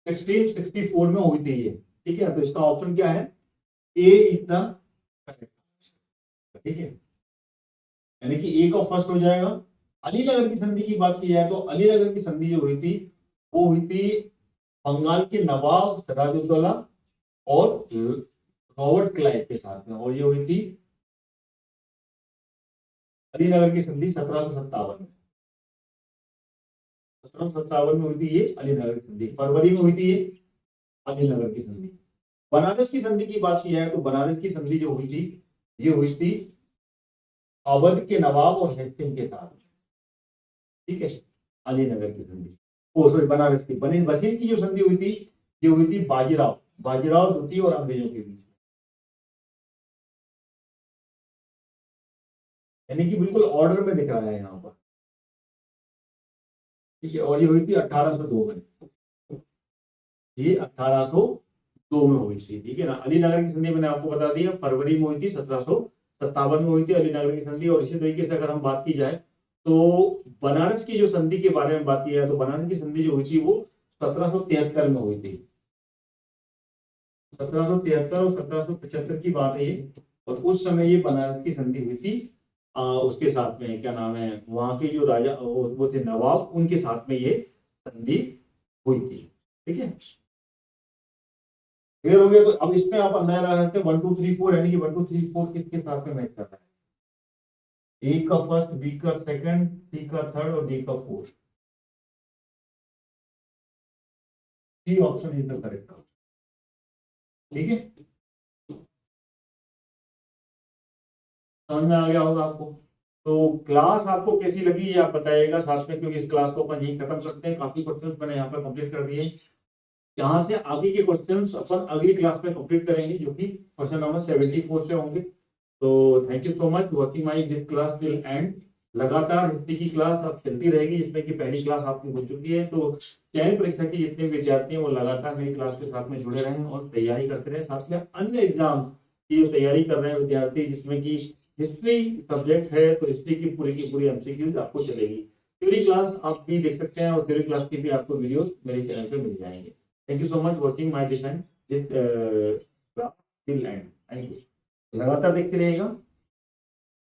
1664 में हुई थी ये। ठीक है, तो इसका ऑप्शन क्या है? A is the correct. ठीक है, यानी कि ए का फर्स्ट हो जाएगा। अलीनगर की संधि की बात की जाए तो अलीनगर की संधि जो हुई थी वो हुई थी बंगाल के नवाब सिराजुद्दौला और रॉबर्ट क्लाइव के साथ में, और ये हुई थी अलीनगर की संधि 1757 में। 1757 में हुई थी ये अलीनगर की संधि, फरवरी में हुई थी ये अलीनगर की संधि। बनारस की संधि की बात की जाए तो बनारस की संधि जो हुई थी ये हुई थी अवध के नवाब और हेस्टिंग के साथ। ठीक है, अलीनगर की संधि, ओ सॉरी बनारस की बनी वसीम की जो संधि हुई थी ये हुई थी बाजीराव द्वितीय और अंग्रेजों के बीच, यानी कि बिल्कुल ऑर्डर में दिख रहा है यहाँ पर। ठीक है, और ये हुई थी 1802 में, ये 1802 में हुई थी। ठीक है ना, अलीनगर की संधि मैंने आपको बता दिया फरवरी में हुई थी, 1757 में हुई थी अलीनगर की संधि। और इसी तरीके से अगर हम बात की जाए तो बनारस की जो संधि के बारे में बात की जाए तो बनारस की संधि जो हुई थी वो 1773 में हुई थी। 1773 और 1775 की बात है ये, और उस समय ये बनारस की संधि हुई थी उसके साथ में क्या नाम है, वहां के जो राजा वो थे नवाब, उनके साथ में ये संधि हुई थी। ठीक है, क्लियर हो गया? तो अब इसमें आप अंदाजा लगा सकते हैं 1 2 3 4, यानी कि 1 2 3 4 किसके साथ में मैच कर रहा है? ए का फर्स्ट, बी का सेकंड, सी का थर्ड और डी का fourth. C option is the correct. ठीक है, समझ में आ गया होगा आपको। तो क्लास आपको कैसी लगी ये आप बताइएगा साथ में, क्योंकि इस क्लास को अपन यही खत्म करते हैं। काफी क्वेश्चंस मैंने यहाँ पर कंप्लीट कर दिए। यहाँ से आगे के क्वेश्चंस अपन अगली क्लास में कंप्लीट करेंगे, जो कि क्वेश्चन नंबर 74 से होंगे। तो thank you so much watching my this class till and. लगातार हिस्ट्री की क्लास अब चलती रहेगी, जिसमें कि पहली क्लास आपकी हो चुकी है। तो चयन परीक्षा के जितने विद्यार्थी हैं वो लगातार मेरी क्लास के साथ में जुड़े रहें और तैयारी करते रहे। साथ में अन्य एग्जाम की जो तैयारी कर रहे हैं विद्यार्थी, जिसमें कि हिस्ट्री सब्जेक्ट है, तो हिस्ट्री की पूरी एमसीक्यूज आपको चलेगी। थ्योरी क्लास आप भी देख सकते हैं और थ्योरी क्लास की भी आपको वीडियो मेरे चैनल पे मिल जाएंगे। Thank you so much watching my this and this till and. Thank you, लगातार देखते रहिएगा।